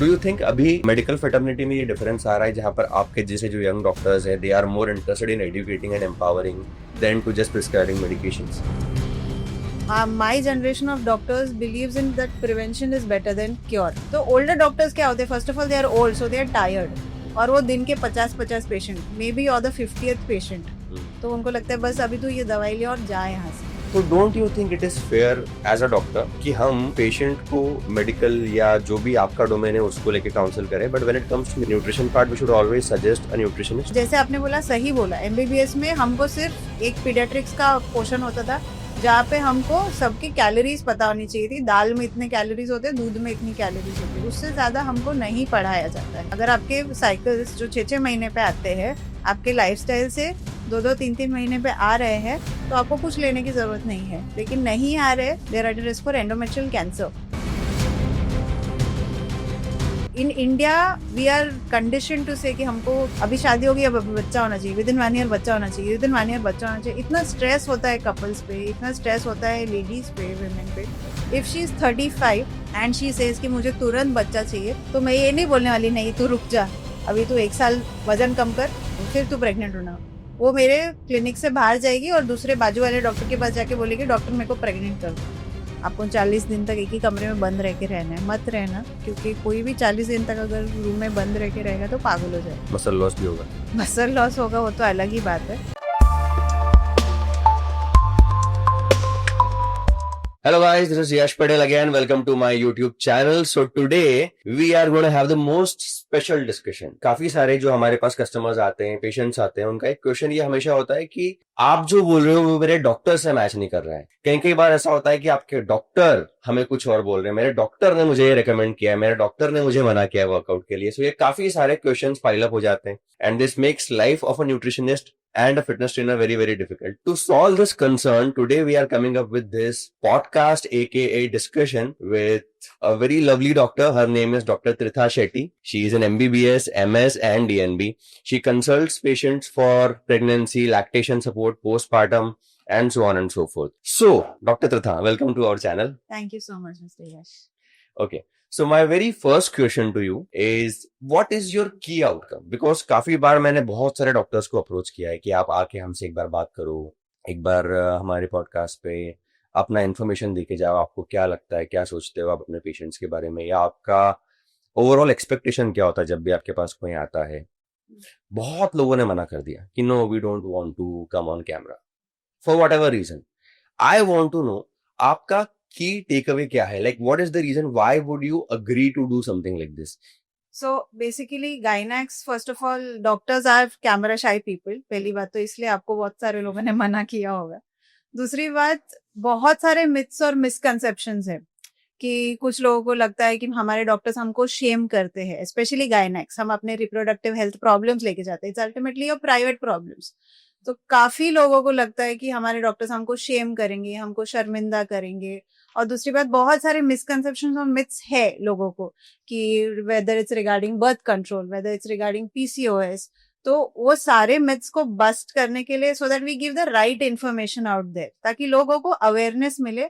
Do you think अभी medical fraternity में ये डिफरेंस आ रहा है जहाँ पर आपके जैसे जो यंग डॉक्टर्स हैं they are more interested in educating and empowering than to just prescribing medications? My generation of doctors believes in that prevention is better than cure. तो older doctors क्या होते हैं? First of all, they are old, so they are tired. और वो दिन के 50 patient, may be और the 50th patient, तो उनको लगता है बस अभी तो ये दवाई ले और जाए यहाँ से. तो don't you think it is fair as a doctor कि हम पेशेंट को मेडिकल या जो भी आपका डोमेन है उसको लेके काउंसिल करें, but when it comes to nutrition part we should always suggest a nutritionist? जैसे आपने बोला, सही बोला. एमबीबीएस में हमको सिर्फ एक पीडियाट्रिक्स का पोर्शन होता था जहाँ पे हमको सबकी कैलोरीज पता होनी चाहिए थी. दाल में इतने कैलोरीज होते हैं, दूध में इतनी कैलोरीज होती है, उससे ज्यादा हमको नहीं पढ़ाया जाता है. अगर आपके साइकिल्स जो 6-6 महीने पे आते हैं आपके लाइफस्टाइल से 2-2, 3-3 महीने पे आ रहे हैं तो आपको कुछ लेने की जरूरत नहीं है. लेकिन नहीं आ रहे, there are risk for endometrial cancer. In India we are condition to say कि हमको अभी शादी होगी, अब बच्चा होना चाहिए, विद इन 1 ईयर बच्चा होना चाहिए, विद इन 1 ईयर बच्चा होना चाहिए. इतना स्ट्रेस होता है कपल्स पे, इतना स्ट्रेस होता है लेडीज पे, वुमेन पे. If she is 35 and she says कि मुझे तुरंत बच्चा चाहिए, तो मैं ये नहीं बोलने वाली नहीं तू रुक जा, अभी तू 1 साल वजन कम कर फिर तू प्रेग्नेंट होना. वो मेरे क्लिनिक से बाहर जाएगी और दूसरे बाजू वाले डॉक्टर के पास जाके बोलेगी डॉक्टर मेरे को प्रेग्नेंट कर दो. आपको 40 दिन तक एक ही कमरे में बंद रह के रहना है. मत रहना, क्योंकि कोई भी 40 दिन तक अगर रूम में बंद रह के रहेगा तो पागल हो जाएगा. मसल लॉस भी होगा. मसल लॉस होगा, वो तो अलग ही बात है. Hello guys, this is Yash Patel again. Welcome to my YouTube channel. So today we are going to have the most special discussion. काफी सारे जो हमारे पास कस्टमर्स आते हैं, पेशेंट्स आते हैं, उनका एक क्वेश्चन ये हमेशा होता है कि आप जो बोल रहे हो वो मेरे डॉक्टर से मैच नहीं कर रहा है. कई बार ऐसा होता है कि आपके डॉक्टर हमें कुछ और बोल रहे हैं, मेरे डॉक्टर ने मुझे ये रेकमेंड किया है, मेरे डॉक्टर ने मुझे मना किया वर्कआउट के लिए. सो ये काफी सारे क्वेश्चंस पाइल अप हो जाते हैं and this makes life of a nutritionist and a fitness trainer very, very difficult. To solve this concern, today we are coming up with this podcast, aka discussion with a very lovely doctor. Her name is Dr. Tritha Shetty. She is an MBBS, MS and DNB. She consults patients for pregnancy, lactation support, postpartum, and so on and so forth. So, Dr. Tritha, welcome to our channel. Thank you so much, Mr. Yash. Okay. So my very first question to you is what is your key outcome? Because काफी बार मैंने बहुत सारे doctors को approach किया है कि आप आके हमसे एक बार बात करो, एक बार हमारे पॉडकास्ट पे अपना इन्फॉर्मेशन देके जाओ, आपको क्या लगता है, क्या सोचते हो आप अपने पेशेंट्स के बारे में, या आपका ओवरऑल एक्सपेक्टेशन क्या होता है जब भी आपके पास कोई आता है. बहुत लोगों ने मना कर दिया कि no we don't want to come on camera for whatever reason. I want to know आपका key takeaway क्या है? Like what is the reason why would you agree to do something like this? So basically gynacs, first of all, doctors are camera shy people. पहली बात तो इसलिए आपको बहुत सारे लोगों ने मना किया होगा. दूसरी बात, बहुत सारे मिथ्स और मिसकंसेप्शंस है कि कुछ लोगों को लगता है कि हमारे डॉक्टर्स हमको शेम करते हैं, स्पेशली गायनेक्स. हम अपने रिप्रोडक्टिव हेल्थ प्रॉब्लम्स लेके जाते हैं. It's ultimately your private problems. तो काफी लोगों को लगता है कि हमारे डॉक्टर्स हमको शेम करेंगे, हमको शर्मिंदा करेंगे. और दूसरी बात, बहुत सारे मिसकंसेप्शंस और मिथ्स है लोगों को कि whether it's regarding birth control, whether it's regarding PCOS. तो वो सारे मिथ्स को बस्ट करने के लिए, so that we give the right information out there, ताकि लोगों को अवेयरनेस मिले.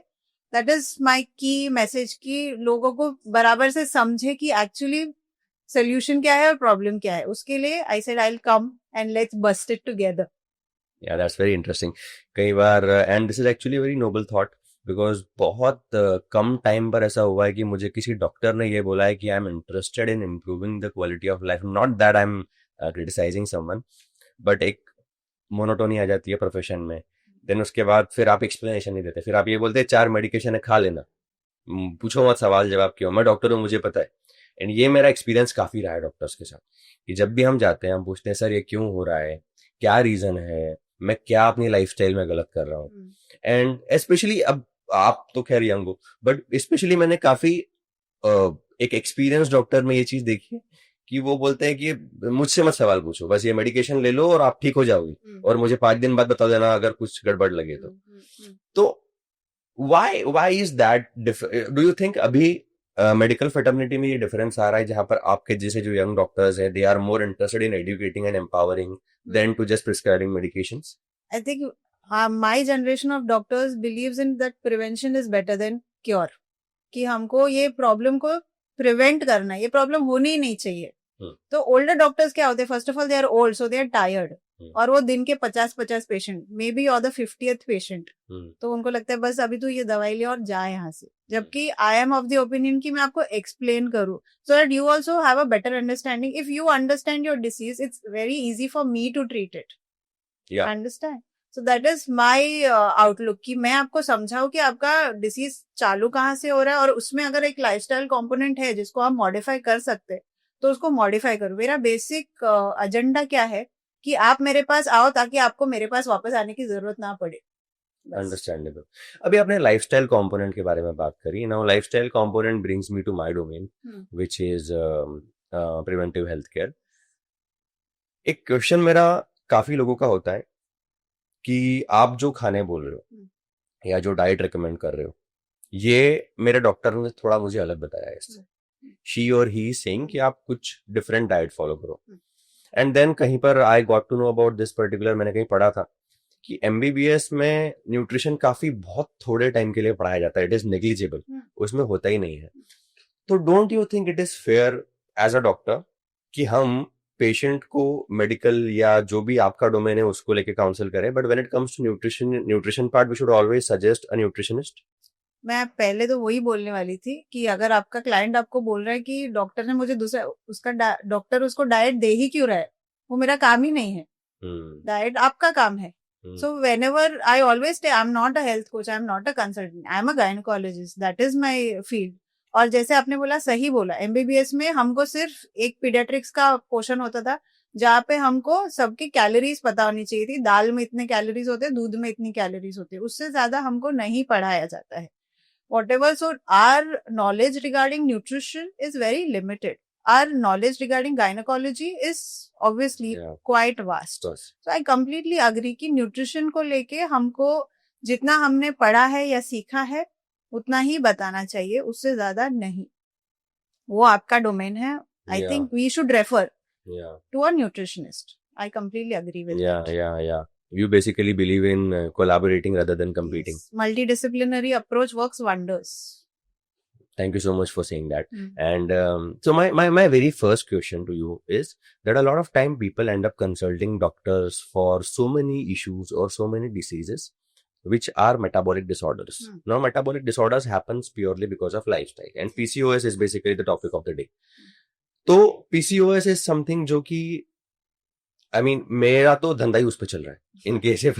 That is my key message, कि लोगों को बराबर से समझे कि एक्चुअली सोल्यूशन क्या है और प्रॉब्लम क्या है. उसके लिए I said I will come and let's bust it together. Yeah, that's very interesting. कई बार and this is actually a very noble thought because बहुत कम टाइम पर ऐसा हुआ है कि मुझे किसी डॉक्टर ने ये बोला है कि I am interested in improving the quality of life. Not that I am criticising someone, but एक मोनोटोनी आ जाती है प्रोफेशन में. देन उसके बाद फिर आप एक्सप्लेनेशन नहीं देते, फिर आप ये बोलते हैं 4 मेडिकेशन है खा लेना, पूछो मत सवाल जवाब क्यों, मैं डॉक्टर हूँ मुझे पता है. एंड ये मेरा एक्सपीरियंस काफी रहा है डॉक्टर्स के साथ कि जब भी हम जाते हैं हम पूछते हैं सर ये क्यों हो रहा है, क्या रीजन है, मैं क्या अपनी लाइफस्टाइल में गलत कर रहा हूँ. एंड स्पेशली अब आप तो खैर यंग हो, बट स्पेशली मैंने काफी एक एक्सपीरियंस डॉक्टर में ये चीज देखी है कि वो बोलते हैं कि मुझसे मत सवाल पूछो, बस ये मेडिकेशन ले लो और आप ठीक हो जाओगी, और मुझे 5 दिन बाद बता देना अगर कुछ गड़बड़ लगे तो. तो why is that do you think अभी मेडिकल फर्टर्निटी में ये डिफरेंस आ रहा है जहां पर आपके जैसे जो यंग डॉक्टर्स हैं they are more interested in educating and empowering than to just prescribing medications? I think my generation of doctors believes in that prevention is better than cure. कि हमको ये प्रॉब्लम को प्रिवेंट करना है, ये problem होनी ही नहीं चाहिए। हम्म। तो ओल्डर डॉक्टर्स क्या होते हैं, first of all they are old, so they are tired, और वो दिन के 50-50 पेशेंट, मे बी और द 50th पेशेंट, तो उनको लगता है बस अभी तो ये दवाई ले और जा यहाँ से। जबकि I am of the opinion कि मैं आपको एक्सप्लेन करूँ so that you also have a better understanding. If you understand your disease, it's very easy for me to treat it, understand. So that is my outlook कि मैं आपको समझाऊं कि आपका डिसीज चालू कहाँ से हो रहा है, और उसमें अगर एक लाइफस्टाइल कंपोनेंट है जिसको आप मॉडिफाई कर सकते हैं तो उसको मॉडिफाई करो। मेरा बेसिक एजेंडा क्या है कि आप मेरे पास आओ ताकि आपको मेरे पास वापस आने की जरूरत ना पड़े। अंडरस्टैंडेबल। अभी आपने लाइफस्टाइल कंपोनेंट के बारे में बात करी। Now lifestyle component brings me to my domain which is preventive health care. एक क्वेश्चन मेरा काफी लोगों का होता है कि आप जो खाने बोल रहे हो या जो डाइट रिकमेंड कर रहे हो, ये मेरे डॉक्टर ने थोड़ा मुझे अलग बताया है इससे। शी और ही सेइंग कि आप कुछ डिफरेंट डाइट फॉलो करो। एंड देन कहीं पर I got to know about this particular, मैंने कहीं पढ़ा था कि एमबीबीएस में न्यूट्रिशन काफी बहुत थोड़े टाइम के लिए पढ़ाया जाता है, इट इज नेग्लिजिबल, उसमें होता ही नहीं है। तो don't you think it is fair as a doctor कि हम पेशेंट को मेडिकल या जो भी आपका डोमेन है उसको लेके काउंसिल करें, but when it comes to nutrition part we should always suggest a nutritionist? मैं पहले तो वही बोलने वाली थी कि अगर आपका क्लाइंट आपको बोल रहा है कि डॉक्टर ने मुझे दूसरा, उसका डॉक्टर उसको डाइट दे ही क्यों रहा है, वो मेरा काम ही नहीं है, डाइट आपका काम है। सो व्हेनेवर आई ऑलवेज से I am not a health coach, I am not a consultant, I am a gynaecologist, that is my field. और जैसे आपने बोला, सही बोला, एमबीबीएस में हमको सिर्फ एक पीडियाट्रिक्स का पोर्शन होता था जहाँ पे हमको सबकी कैलोरीज पता होनी चाहिए थी, दाल में इतने कैलोरीज होते हैं, दूध में इतनी कैलोरीज होती है, उससे ज्यादा हमको नहीं पढ़ाया जाता है whatever. So our knowledge regarding nutrition is very limited. Our knowledge regarding gynecology is obviously quite vast. So I completely agree कि nutrition को लेके हमको जितना हमने पढ़ा है या सीखा है उतना ही बताना चाहिए, उससे ज्यादा नहीं। वो आपका डोमेन है। I think we should refer to a nutritionist. I completely agree with that. You basically believe in collaborating rather than competing. Yes. Multidisciplinary approach works wonders. Thank you so much for saying that. And so my very first question to you is that a lot of time people end up consulting doctors for so many issues or so many diseases which are metabolic disorders. Now metabolic disorders happens purely because of lifestyle, and PCOS is basically the topic of the day. तो PCOS is something जो कि I mean, मेरा तो धंधा ही उस पे चल रहा है. In case if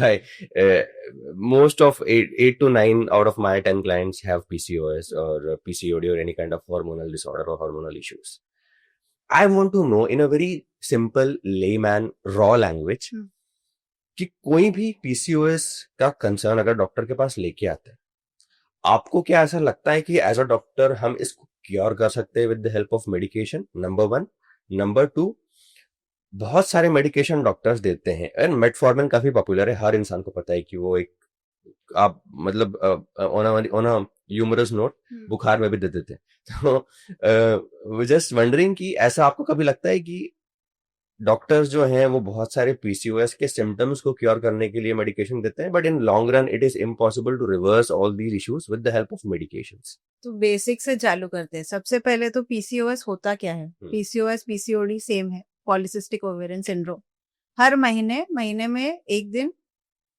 most of 8 to 9 out of my 10 clients have PCOS or PCOD or any kind of hormonal disorder or hormonal issues. I want to know in a very simple layman raw language कि कोई भी PCOS का concern अगर doctor के पास लेके आता है, आपको क्या ऐसा लगता है कि एज अ डॉक्टर हम इसको क्योर कर सकते हैं with the help of medication? Number 1. Number 2, बहुत सारे मेडिकेशन डॉक्टर्स देते हैं एंड मेटफॉर्मिन काफी पॉपुलर है, हर इंसान को पता है कि वो एक आप मतलब ऑन अ ह्यूमरस नोट बुखार में भी दे देते हैं। तो जस्ट वंडरिंग कि ऐसा आपको कभी लगता है कि डॉक्टर्स जो हैं वो बहुत सारे पीसीओएस के सिम्टम्स को क्योर करने के लिए मेडिकेशन देते हैं, but in long run it is impossible to reverse all these issues with the help of medications? तो बेसिक से चालू करते हैं। सबसे पहले तो पीसीओएस होता क्या है? पीसीओएस पीसीओडी सेम है, पॉलिसिस्टिक ओवेरियन सिंड्रोम। हर महीने में एक दिन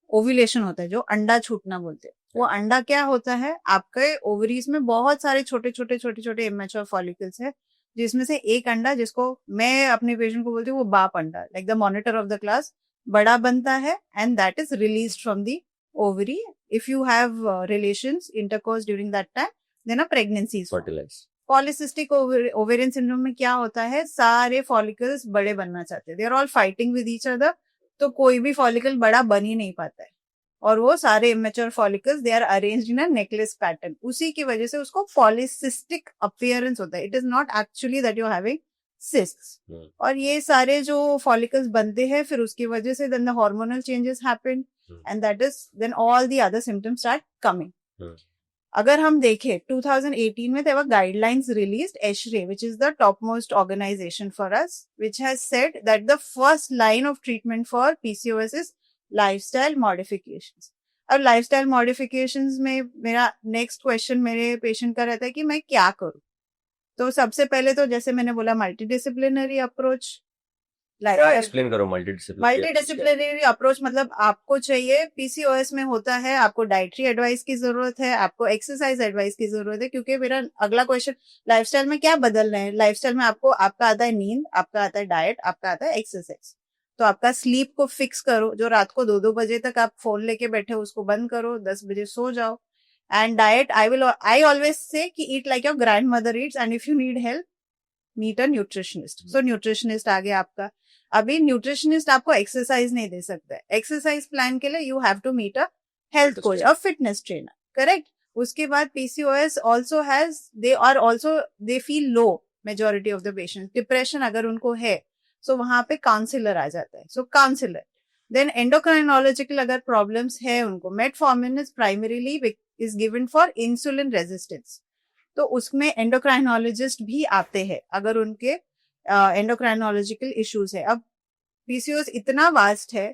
ओव्यूलेशन होता है, जो अंडा छूटना बोलते हैं। वो अंडा क्या होता है, आपके ओवरीज में बहुत सारे छोटे छोटे इमेच्योर फॉलिकल्स है, जिसमें से एक अंडा, जिसको मैं अपने पेशेंट को बोलती हूँ वो बाप अंडा, like the monitor of the class, बड़ा बनता है and that is released from the ovary. If you have relations intercourse during that time, then a pregnancy is fertilised. Polycystic ovarian syndrome में क्या होता है, सारे फॉलिकल्स बड़े बनना चाहते हैं, they are all fighting with each other, तो कोई भी फॉलिकल बड़ा बन ही नहीं पाता है, और वो सारे immature follicles they are arranged in a necklace pattern. उसी की वजह से उसको पॉलिसिस्टिक अपीयरेंस होता है। It is not actually that you having cysts. और ये सारे जो फॉलिकल्स बनते हैं, फिर उसकी वजह से then the hormonal changes happen and that is then all the other symptoms start coming. अगर हम देखें 2018 में there were guidelines released, ESHRE, which is the topmost organization for us, which has said that the first line of treatment for PCOS is lifestyle modifications. अब lifestyle modifications में मेरा next question मेरे patient का रहता है कि मैं क्या करूं, तो सबसे पहले तो जैसे मैंने बोला मल्टीडिसिप्लिनरी अप्रोच, एक्सप्लेन करो मल्टीडिसिप्लिनरी अप्रोच मतलब आपको चाहिए, पीसीओएस में होता है आपको डाइटरी एडवाइस की जरूरत है, आपको एक्सरसाइज एडवाइस की जरूरत है, क्योंकि मेरा अगला क्वेश्चन लाइफस्टाइल में क्या बदल रहे हैं। लाइफस्टाइल में आपको आपका आता है नींद, आपका आता है डाइट, आपका आता है एक्सरसाइज। तो आपका स्लीप को फिक्स करो, जो रात को 2-2 बजे तक आप फोन लेके बैठे हो उसको बंद करो, 10 बजे सो जाओ। And diet I always say कि eat like your grandmother eats, and if you need help meet a nutritionist. So nutritionist आ गया आपका। अभी न्यूट्रिशनिस्ट आपको एक्सरसाइज नहीं दे सकता है, एक्सरसाइज प्लान के लिए you have to meet a health coach, a fitness trainer, correct. उसके बाद PCOS also has, they feel low, majority of the patient depression अगर उनको है, सो वहां पे काउंसलर आ जाता है। सो काउंसलर, देन एंडोक्राइनोलॉजिकल अगर प्रॉब्लम्स है उनको, metformin is primarily is given for insulin resistance, तो उसमें एंडोक्राइनोलॉजिस्ट भी आते हैं अगर उनके एंडोक्राइनोलॉजिकल इश्यूज है। अब पीसीओएस इतना वास्ट है,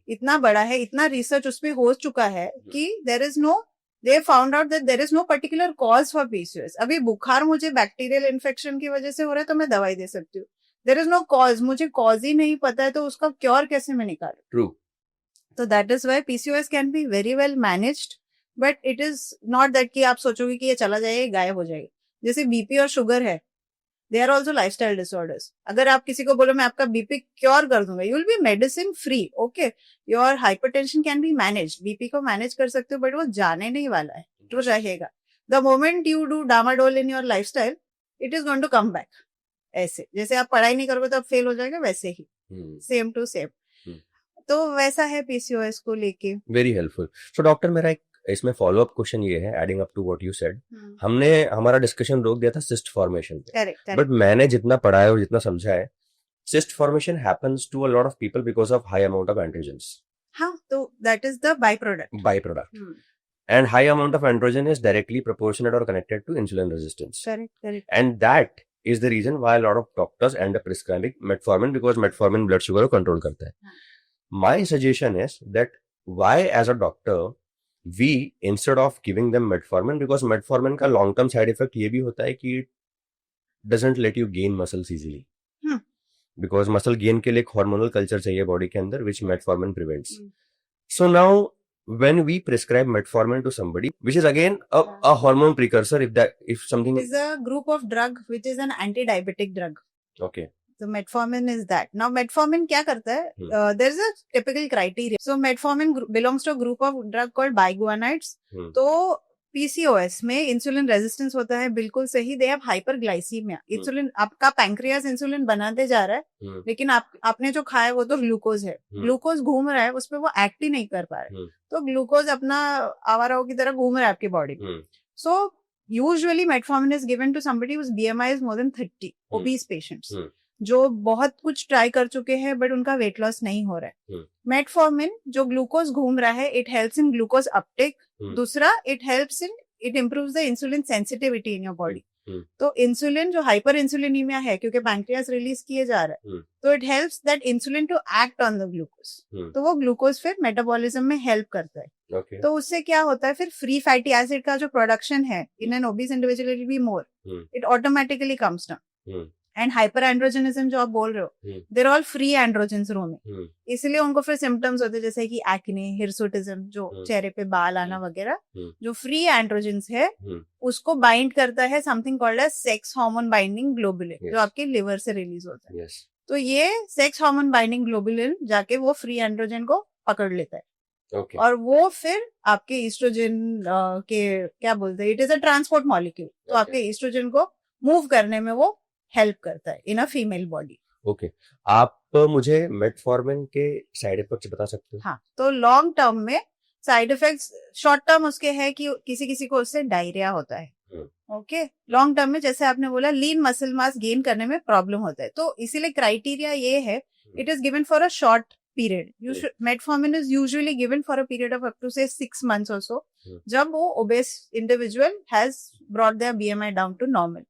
इतना बड़ा है, इतना रिसर्च उसमें हो चुका है कि they found out that there is no particular cause for PCOS. अभी बुखार मुझे बैक्टीरियल इन्फेक्शन की वजह से हो रहा है तो मैं दवाई दे सकती हूँ, there is no cause, मुझे कॉज ही नहीं पता है तो उसका क्योर कैसे मैं निकालूं? True. तो that is why PCOS can be very well managed, but it is not that कि आप सोचोगे कि ये चला जाएगा, गायब हो जाएगा। जैसे बीपी और शुगर है, they are also lifestyle disorders. अगर आप किसी को बोलो मैं आपका बीपी क्योर कर दूंगा, you will B medicine free, okay. Your hypertension can be manage, BP को मैनेज कर सकते हो, बट वो जाने नहीं वाला है, तो रहेगा। द मोमेंट यू डू डामाडोल in your lifestyle, it is going to come back. ऐसे जैसे आप पढ़ाई नहीं करोगे तो आप फेल हो जाएगा, वैसे ही सेम टू सेम। तो वैसा है पीसीओएस को लेके। Very helpful. सो डॉक्टर, मेरा एक इसमें फॉलोअप क्वेश्चन ये है, adding up to what you said, हमने हमारा डिस्कशन रोक दिया था सिस्ट फॉर्मेशन पे, करेक्ट, बट मैंने जितना पढ़ा है और जितना समझा है, cyst formation happens to a lot of people because of high amount of androgens. हाँ, तो that is the by product. And high amount of androgen is directly proportionate or connected to insulin resistance. Correct. And that is the reason why a lot of doctors end up prescribing metformin, because metformin blood sugar को control करता है. My suggestion is that why as a doctor we, instead of giving them metformin, because metformin का long term side effect ये भी होता है कि it doesn't let you gain muscles easily. Because muscle gain के लिए एक hormonal culture चाहिए body के अंदर, which metformin prevents. So now when we prescribe metformin to somebody, which is again a hormone precursor, if something is a group of drug which is an anti-diabetic drug. Okay. So metformin is that. Now metformin क्या करता है? There is a typical criteria. So metformin belongs to a group of drug called biguanides. तो PCOS में insulin resistance होता है, बिल्कुल सही। They have hyperglycaemia, insulin, आपका पैंक्रियास इंसुलिन बनाते जा रहा है, लेकिन आपने जो खाया वो तो ग्लूकोज है, ग्लूकोज घूम रहा है उस पर, वो एक्ट ही नहीं कर पा रहा है, तो ग्लूकोज अपना आवाराओं की तरह घूम रहा है आपकी बॉडी में। So usually metformin is given to somebody whose BMI is more than 30, obese patients जो बहुत कुछ ट्राई कर चुके हैं बट उनका वेट लॉस नहीं हो रहा है। मेटफॉर्मिन जो ग्लूकोज घूम रहा है, it helps in glucose uptake. दूसरा, it improves the insulin sensitivity in your body. तो इंसुलिन जो हाइपर इंसुलिनीमिया है, क्योंकि पैंक्रियास रिलीज किए जा रहा है, तो it helps that insulin to act on the glucose. तो वो ग्लूकोज फिर मेटाबॉलिज्म में हेल्प करता है। तो उससे क्या होता है, फिर फ्री फैटी एसिड का जो प्रोडक्शन है in an obese individual will be more, it automatically comes down. And hyper androgenism जो आप बोल रहे हो, देर ऑल फ्री एंड्रोजेंस रोमिंग, इसलिए उनको फिर सिम्टम्स होते हैं जैसे कि एक्ने, हिरसुटिज्म, जो चेहरे पे बाल आना वगैरह। जो फ्री एंड्रोजेंस है उसको बाइंड करता है something called as sex hormone binding globulin, जो आपके लिवर से रिलीज होता है। तो ये सेक्स हार्मोन बाइंडिंग ग्लोबुलिन जाके वो फ्री एंड्रोजन को पकड़ लेता है। और वो फिर आपके ईस्ट्रोजन के क्या बोलते हैं, it is a transport molecule, तो आपके ईस्ट्रोजन को मूव करने में वो हेल्प करता है इन अ फीमेल बॉडी। ओके, आप मुझे मेटफॉर्मिन के साइड इफेक्ट्स बता सकते हो? हाँ, तो लॉन्ग टर्म में साइड इफेक्ट्स, शॉर्ट टर्म उसके है कि किसी किसी को उससे डायरिया होता है। ओके, लॉन्ग टर्म में जैसे आपने बोला लीन मसल मास गेन करने में प्रॉब्लम होता है, तो इसीलिए क्राइटेरिया ये है, it is given for a short period. Metformin is usually given for a period of up to say 6 months और सो, जब वो obese individual has brought their BMI down to normal.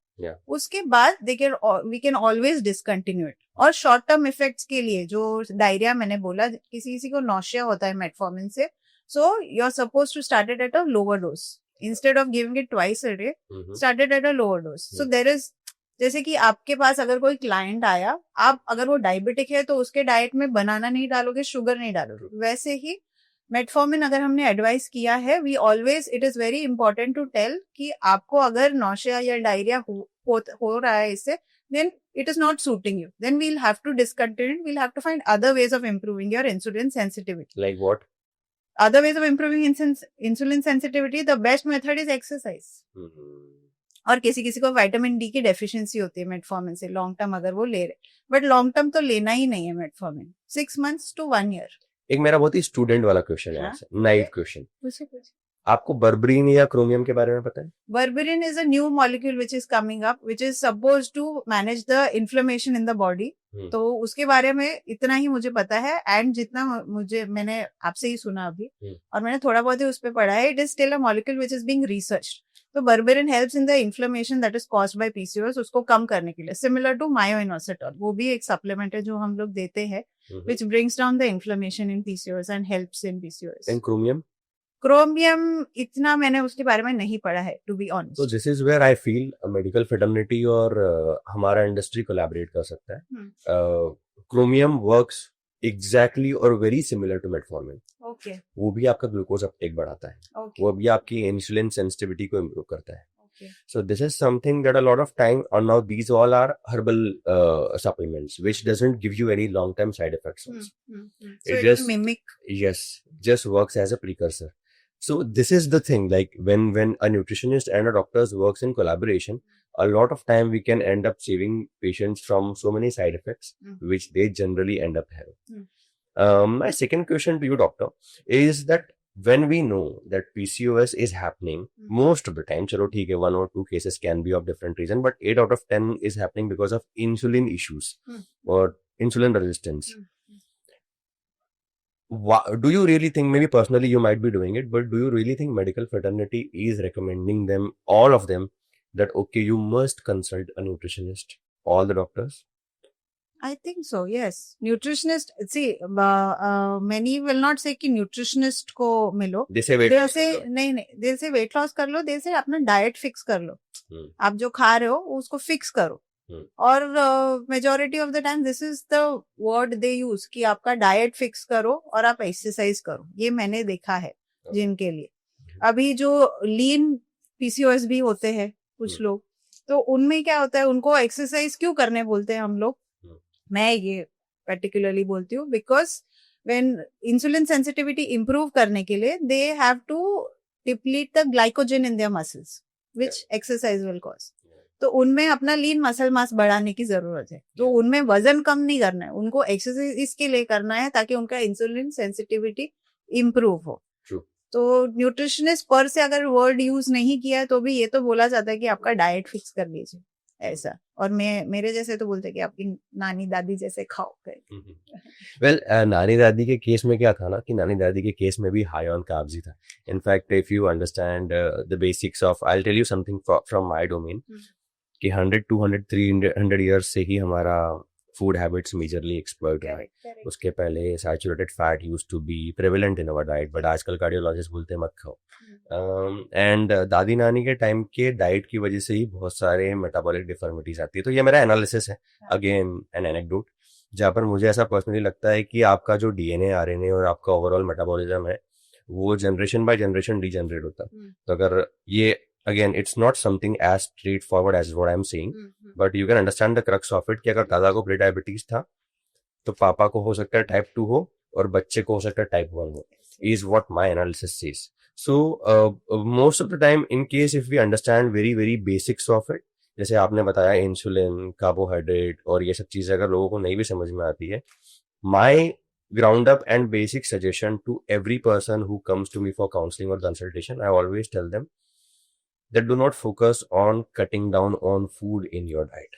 उसके बाद we can always discontinue it. और short term effects के लिए जो diarrhoea मैंने बोला, किसी किसी को नॉशिया होता है मेटफॉर्मिन से, so you are suppose to start at a lower dose, instead of giving it twice a day, started at a lower dose. So there is जैसे कि आपके पास अगर कोई क्लाइंट आया, आप अगर वो डायबिटिक है तो उसके डाइट में बनाना नहीं डालोगे, शुगर नहीं डालोगे। वैसे ही मेटफॉर्मिन अगर हमने एडवाइस किया है, we always, it is very important to tell कि आपको अगर नौशिया या डायरिया हो रहा है इससे, then it is not suiting you, then we'll have to discontinue, we'll have to find other ways of improving your insulin sensitivity. Like what? Other ways of improving insulin sensitivity, the best method is exercise. और किसी किसी को vitamin D की deficiency होती है metformin से, long term अगर वो ले रहे, बट लॉन्ग टर्म तो लेना ही नहीं है मेटफॉर्मिन, 6 months to 1 year. एक मेरा बहुत ही स्टूडेंट वाला क्वेश्चन है आपसे, नाइव क्वेश्चन। पूछे पूछे। आपको बर्बरीन या क्रोमियम के बारे में पता है? Berberine is a new molecule which is coming up, which is supposed to manage the inflammation in the body. तो उसके बारे में इतना ही मुझे पता है, एंड जितना मैंने आपसे ही सुना अभी, और मैंने थोड़ा बहुत ही उस पर पढ़ा है, it is still a molecule which is being researched. तो berberine helps in the inflammation that is caused by PCOS, उसको कम करने के लिए, सिमिलर टू मायोइनोसिटोल, वो भी एक सप्लीमेंट है जो हम लोग देते हैं, which brings down the inflammation in PCOS and helps in PCOS. And chromium? Chromium इतना मैंने उसके बारे में नहीं पढ़ा है, टू बी ऑनेस्ट। तो this is where I feel medical fraternity और हमारा इंडस्ट्री कोलैबोरेट कर सकता है। क्रोमियम वर्क्स एग्जैक्टली और very similar to metformin. Okay. वो भी आपका ग्लूकोज अपटेक बढ़ाता है, वो भी आपकी इंसुलिन सेंसिटिविटी को इम्प्रूव करता है। So this is something that a lot of time, and now these all are herbal supplements, which doesn't give you any long-term side effects. So it just mimic. Yes, just works as a precursor. So this is the thing, like when a nutritionist and a doctor works in collaboration, a lot of time we can end up saving patients from so many side effects, which they generally end up having. My second question to you, doctor, is that when we know that PCOS is happening, most of the time, chalo theek hai, 1 or 2 cases can be of different reason, but 8 out of 10 is happening because of insulin issues or insulin resistance. Do you really think, maybe personally you might be doing it, but do you really think medical fraternity is recommending them, all of them, that okay, you must consult a nutritionist, all the doctors? I think so, yes. Nutritionist, see, many will not say कि nutritionist को मिलो, they say weight loss, नहीं, they say weight loss कर लो, they say अपना diet fix कर लो, आप जो खा रहे हो उसको फिक्स करो, और majority of the time this is the word they use कि आपका डाइट फिक्स करो और आप एक्सरसाइज करो, ये मैंने देखा है जिनके लिए। अभी जो लीन पीसीओएस भी होते हैं कुछ लोग, तो उनमें क्या होता है, उनको एक्सरसाइज क्यों करने बोलते हैं हम लोग, मैं ये पर्टिकुलरली बोलती हूँ, because when insulin sensitivity improve करने के लिए they have to deplete the glycogen in their muscles which exercise will cause. तो उनमें अपना लीन मसल मास बढ़ाने की जरूरत है, तो उनमें वजन कम नहीं करना है, उनको एक्सरसाइज इसके लिए करना है ताकि उनका इंसुलिन सेंसिटिविटी इंप्रूव हो। तो न्यूट्रिशनिस्ट पर से अगर वर्ड यूज नहीं किया है तो भी ये तो बोला जाता है कि आपका डाइट फिक्स कर लीजिए ऐसा, और मेरे जैसे तो बोलते कि आपकी नानी दादी जैसे खाओ। वेल, नानी दादी के केस में क्या था ना, कि नानी दादी के केस में भी हाई ऑन कार्ब्स ही था। In fact if you understand the basics of, I will tell you something from my domain, कि 100, 200, 300 ईयर्स से ही हमारा फूड हैबिट्स मेजरली एक्सप्लॉइट है। उसके पहले saturated fat used to be prevalent in our diet, but आजकल cardiologist बोलते हैं मत खाओ। एंड दादी नानी के टाइम के डाइट की वजह से ही बहुत सारे मेटाबॉलिक डिफॉर्मिटीज आती है। तो ये मेरा एनालिसिस है, अगेन एन एनेक्डोट, जहाँ पर मुझे ऐसा पर्सनली लगता है कि आपका जो डीएनए, आरएनए और आपका ओवरऑल मेटाबॉलिज्म है वो जनरेशन बाय जनरेशन डीजनरेट होता है। तो अगर ये, again, it's not something as straightforward as what I'm saying, but you can understand the crux of it कि अगर दादा को प्री डायबिटीज था तो पापा को हो सकता है टाइप 2 हो और बच्चे को हो सकता है टाइप 1 हो, is what my analysis says. So most of the time, in case if we understand very very basics of it, जैसे आपने बताया इंसुलिन, कार्बोहाइड्रेट और ये सब चीजें अगर लोगों को नहीं भी समझ में आती है, my ground up and basic suggestion to every person who comes to me for counseling or consultation, I always tell them that do not focus on cutting down on food in your diet.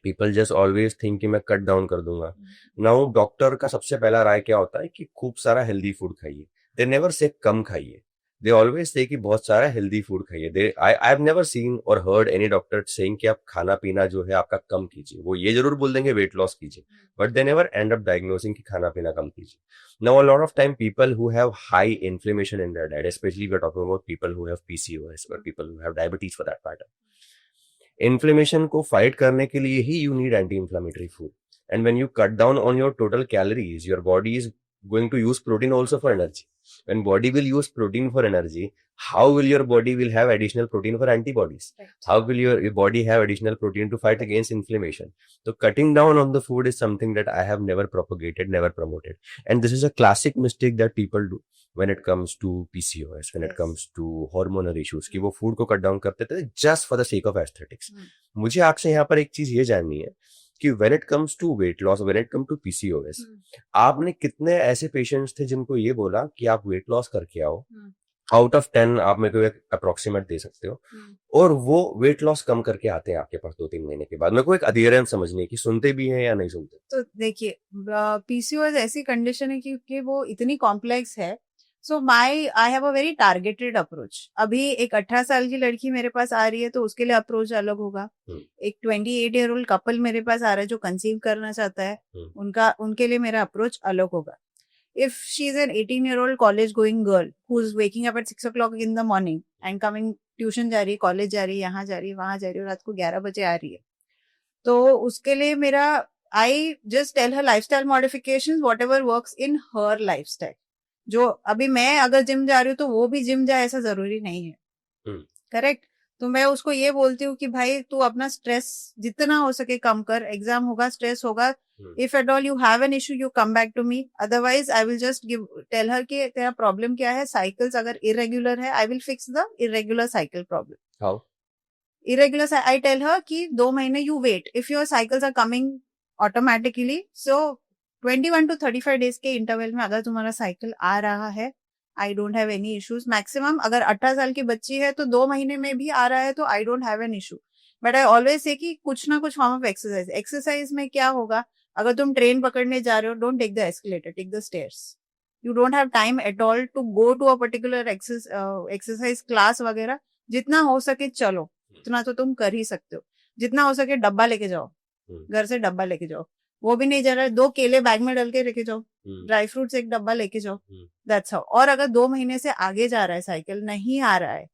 People just always think कि मैं cut down कर दूंगा। Now doctor का सबसे पहला राय क्या होता है कि खूब सारा हेल्दी फूड खाइए। They never say कम खाइए, they always say कि बहुत सारा हेल्दी फूड खाइए। I have never seen or heard any doctor saying कि आप खाना पीना जो है आपका कम कीजिए। वो ये जरूर बोल देंगे वेट लॉस कीजिए, but they never end up diagnosing कि खाना पीना कम कीजिए। Now a lot of time people who have high inflammation in their diet, especially we're talking about people who have PCOS or people who have diabetes for that matter, inflammation को fight करने के लिए ही you need anti inflammatory food. And when you cut down on your total calories, your body is going to use protein also for energy. When body will use protein for energy, how will your body will have additional protein for antibodies? Right. How will your body have additional protein to fight against inflammation? So cutting down on the food is something that I have never propagated, never promoted. And this is a classic mistake that people do when it comes to PCOS, when it Yes. comes to hormonal issues, कि वो food को cut down करते थे just for the sake of aesthetics. मुझे आपसे यहाँ पर एक चीज ये जाननी है कि when it comes to weight loss, when it comes to PCOS, आपने कितने ऐसे पेशेंट्स थे जिनको ये बोला कि आप वेट लॉस करके आओ, आउट ऑफ 10 आप मेरे को एक अप्रोक्सीमेट दे सकते हो, और वो वेट लॉस कम करके आते हैं आपके पास 2-3 महीने के बाद? मेरे को एक अधेरेंस समझनी है कि सुनते भी हैं या नहीं सुनते. तो देखिए, पीसीओएस ऐसी कंडीशन है क्योंकि वो इतनी कॉम्प्लेक्स है. So I have a very targeted approach. अभी एक 18 साल की लड़की मेरे पास आ रही है तो उसके लिए अप्रोच अलग होगा. एक 28 ईयर ओल्ड कपल मेरे पास आ रहा है जो कंसीव करना चाहता है, उनके लिए मेरा अप्रोच अलग होगा. If she is an 18-year-old college going girl who's waking up at 6 o'clock in the morning and coming tuition जा रही है, कॉलेज जा रही है, यहाँ जा रही है, वहां जा रही है, रात को 11 बजे आ रही है, तो उसके लिए मेरा I just tell her lifestyle modifications whatever works in her lifestyle. जो अभी मैं अगर जिम जा रही हूँ तो वो भी जिम जाए ऐसा जरूरी नहीं है. करेक्ट. तो मैं उसको ये बोलती हूँ कि भाई तू अपना स्ट्रेस जितना हो सके कम कर. एग्जाम होगा, स्ट्रेस होगा, if at all you have an issue you come back to me. Otherwise I will just tell her कि तेरा प्रॉब्लम क्या है. साइकिल्स अगर इरेग्युलर है, I will fix the irregular cycle problem. How irregular? I tell her कि 2 महीने you wait. If your cycles are coming automatically, so 21 to 35 days के interval में अगर तुम्हारा साइकिल आ रहा है, I don't have any issues. Maximum अगर 18 साल की बच्ची है तो 2 महीने में भी आ रहा है तो I don't have an issue. But I always say कि कुछ ना कुछ फॉर्म ऑफ एक्सरसाइज. एक्सरसाइज में क्या होगा, अगर तुम ट्रेन पकड़ने जा रहे हो, don't take the escalator, take the stairs. You don't have time at all to go to a particular exercise class वगैरह. जितना हो सके चलो, उतना तो तुम कर ही सकते हो. जितना हो सके डब्बा लेके जाओ, घर से डब्बा लेके जाओ. वो भी नहीं जा रहा है, 2 केले बैग में डाल के लेके जाओ, ड्राई फ्रूट्स एक डब्बा लेके जाओ. That's how. और अगर 2 महीने से आगे जा रहा है, साइकिल नहीं आ रहा है,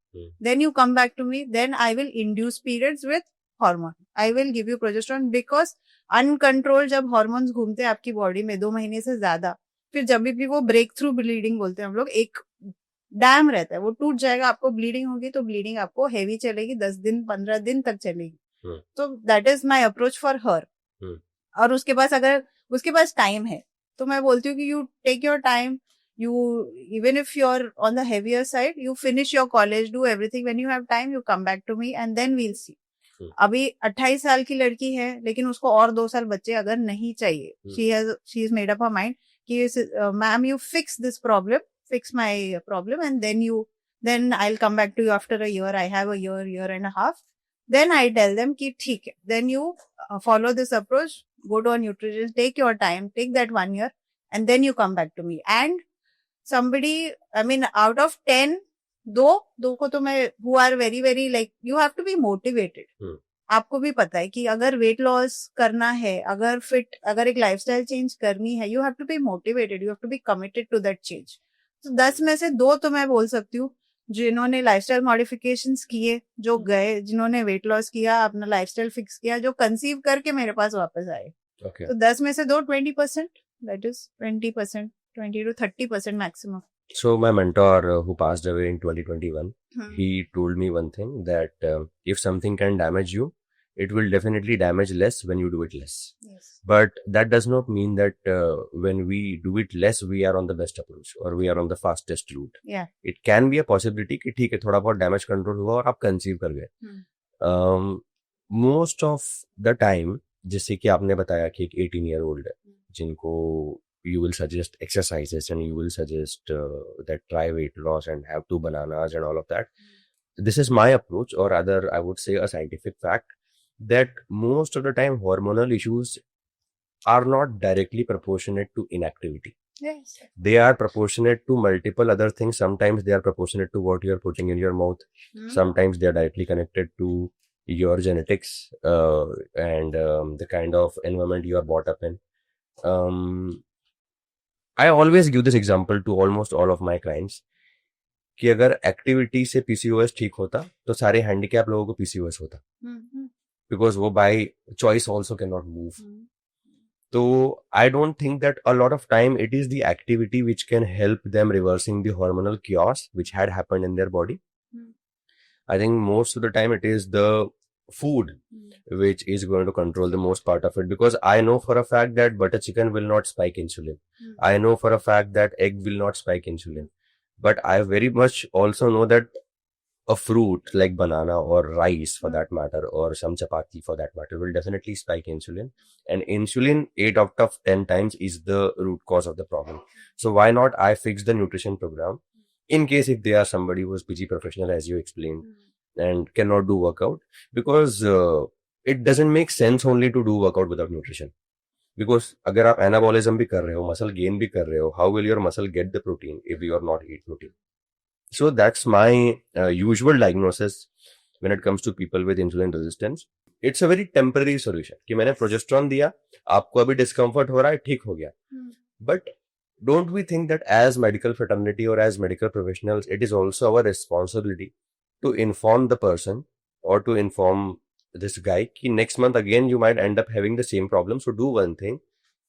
then you come back to me. Then I will induce periods with hormone. I will give you progesterone, because uncontrol जब हार्मोन्स घूमते हैं आपकी बॉडी में 2 महीने से ज्यादा, फिर जब भी वो ब्रेक थ्रू ब्लीडिंग बोलते हैं हम लोग, एक डैम रहता है, वो टूट जाएगा. आपको ब्लीडिंग होगी तो ब्लीडिंग आपको हेवी चलेगी, 10 दिन 15 दिन तक चलेगी. तो that is my approach for her. और उसके पास अगर उसके पास टाइम है तो मैं बोलती हूँ कि you take your time. You even if you are on the heavier side, you finish your college, do everything. When you have time you come back to me and then we'll see. अभी 28 साल की लड़की है लेकिन उसको और 2 साल बच्चे अगर नहीं चाहिए, she is made up her mind कि ma'am you fix this problem, fix my problem, and then I will come back to you after a year. I have a year and a half. Then I tell them कि ठीक है, then you follow this approach, go to a nutrition, take your time, take that 1 year, and then you come back to me. And somebody, I mean, out of 10, दो को तो मैं, who are very very like, you have to be motivated. आपको भी पता है कि अगर वेट लॉस करना है, अगर एक लाइफस्टाइल चेंज करनी है, you have to be motivated, you have to be committed to that change. तो 10 में से 2 तो मैं बोल सकती हूँ जिन्होंने लाइफस्टाइल मॉडिफिकेशंस किए, जो गए, जिन्होंने वेट लॉस किया, अपना लाइफस्टाइल फिक्स किया, जो कंसीव करके मेरे पास वापस आए. Okay. तो 10 में से 2, 20%, that is 20%, 20 to 30% maximum. So my mentor who passed away in 2021, he told me one thing, that if something can damage you, it will definitely damage less when you do it less. Yes. But that does not mean that when we do it less, we are on the best approach or we are on the fastest route. Yeah. It can be a possibility कि ठीक है थोड़ा बहुत damage control हुआ और आप conceive कर गए. Most of the time, जैसे कि आपने बताया कि एक 18-year-old है जिनको you will suggest exercises and you will suggest that try weight loss and have 2 bananas and all of that. This is my approach, or rather I would say a scientific fact, that most of the time hormonal issues are not directly proportionate to inactivity. Yes. They are proportionate to multiple other things. Sometimes they are proportionate to what you are putting in your mouth. Sometimes they are directly connected to your genetics and the kind of environment you are brought up in. I always give this example to almost all of my clients कि अगर activity से PCOS ठीक होता तो सारे handicap लोगों को PCOS होता, बिकॉज वो by choice also can not move. तो I don't think that a lot of time it is the activity which can help them reversing the hormonal chaos which had happened in their body. I think most of the time it is the food which is going to control the most part of it, because I know for a fact that butter chicken will not spike insulin. I know for a fact that egg will not spike insulin. But I very much also know that a fruit like banana or rice for that matter, or some chapati for that matter, will definitely spike insulin. And insulin 8 out of 10 times is the root cause of the problem. So why not I fix the nutrition program in case if they are somebody who is PG professional, as you explained, and cannot do workout, because it doesn't make sense only to do workout without nutrition. Because अगर आप anabolism भी कर रहे हो, muscle gain भी कर रहे हो, how will your muscle get the protein if you are not eat protein? So that's my usual diagnosis when it comes to people with insulin resistance. It's a very temporary solution कि मैंने progesterone दिया, आपको अभी discomfort हो रहा है, ठीक हो गया. But don't we think that as medical fraternity or as medical professionals, it is also our responsibility to inform the person or to inform this guy कि next month again you might end up having the same problem. So do one thing,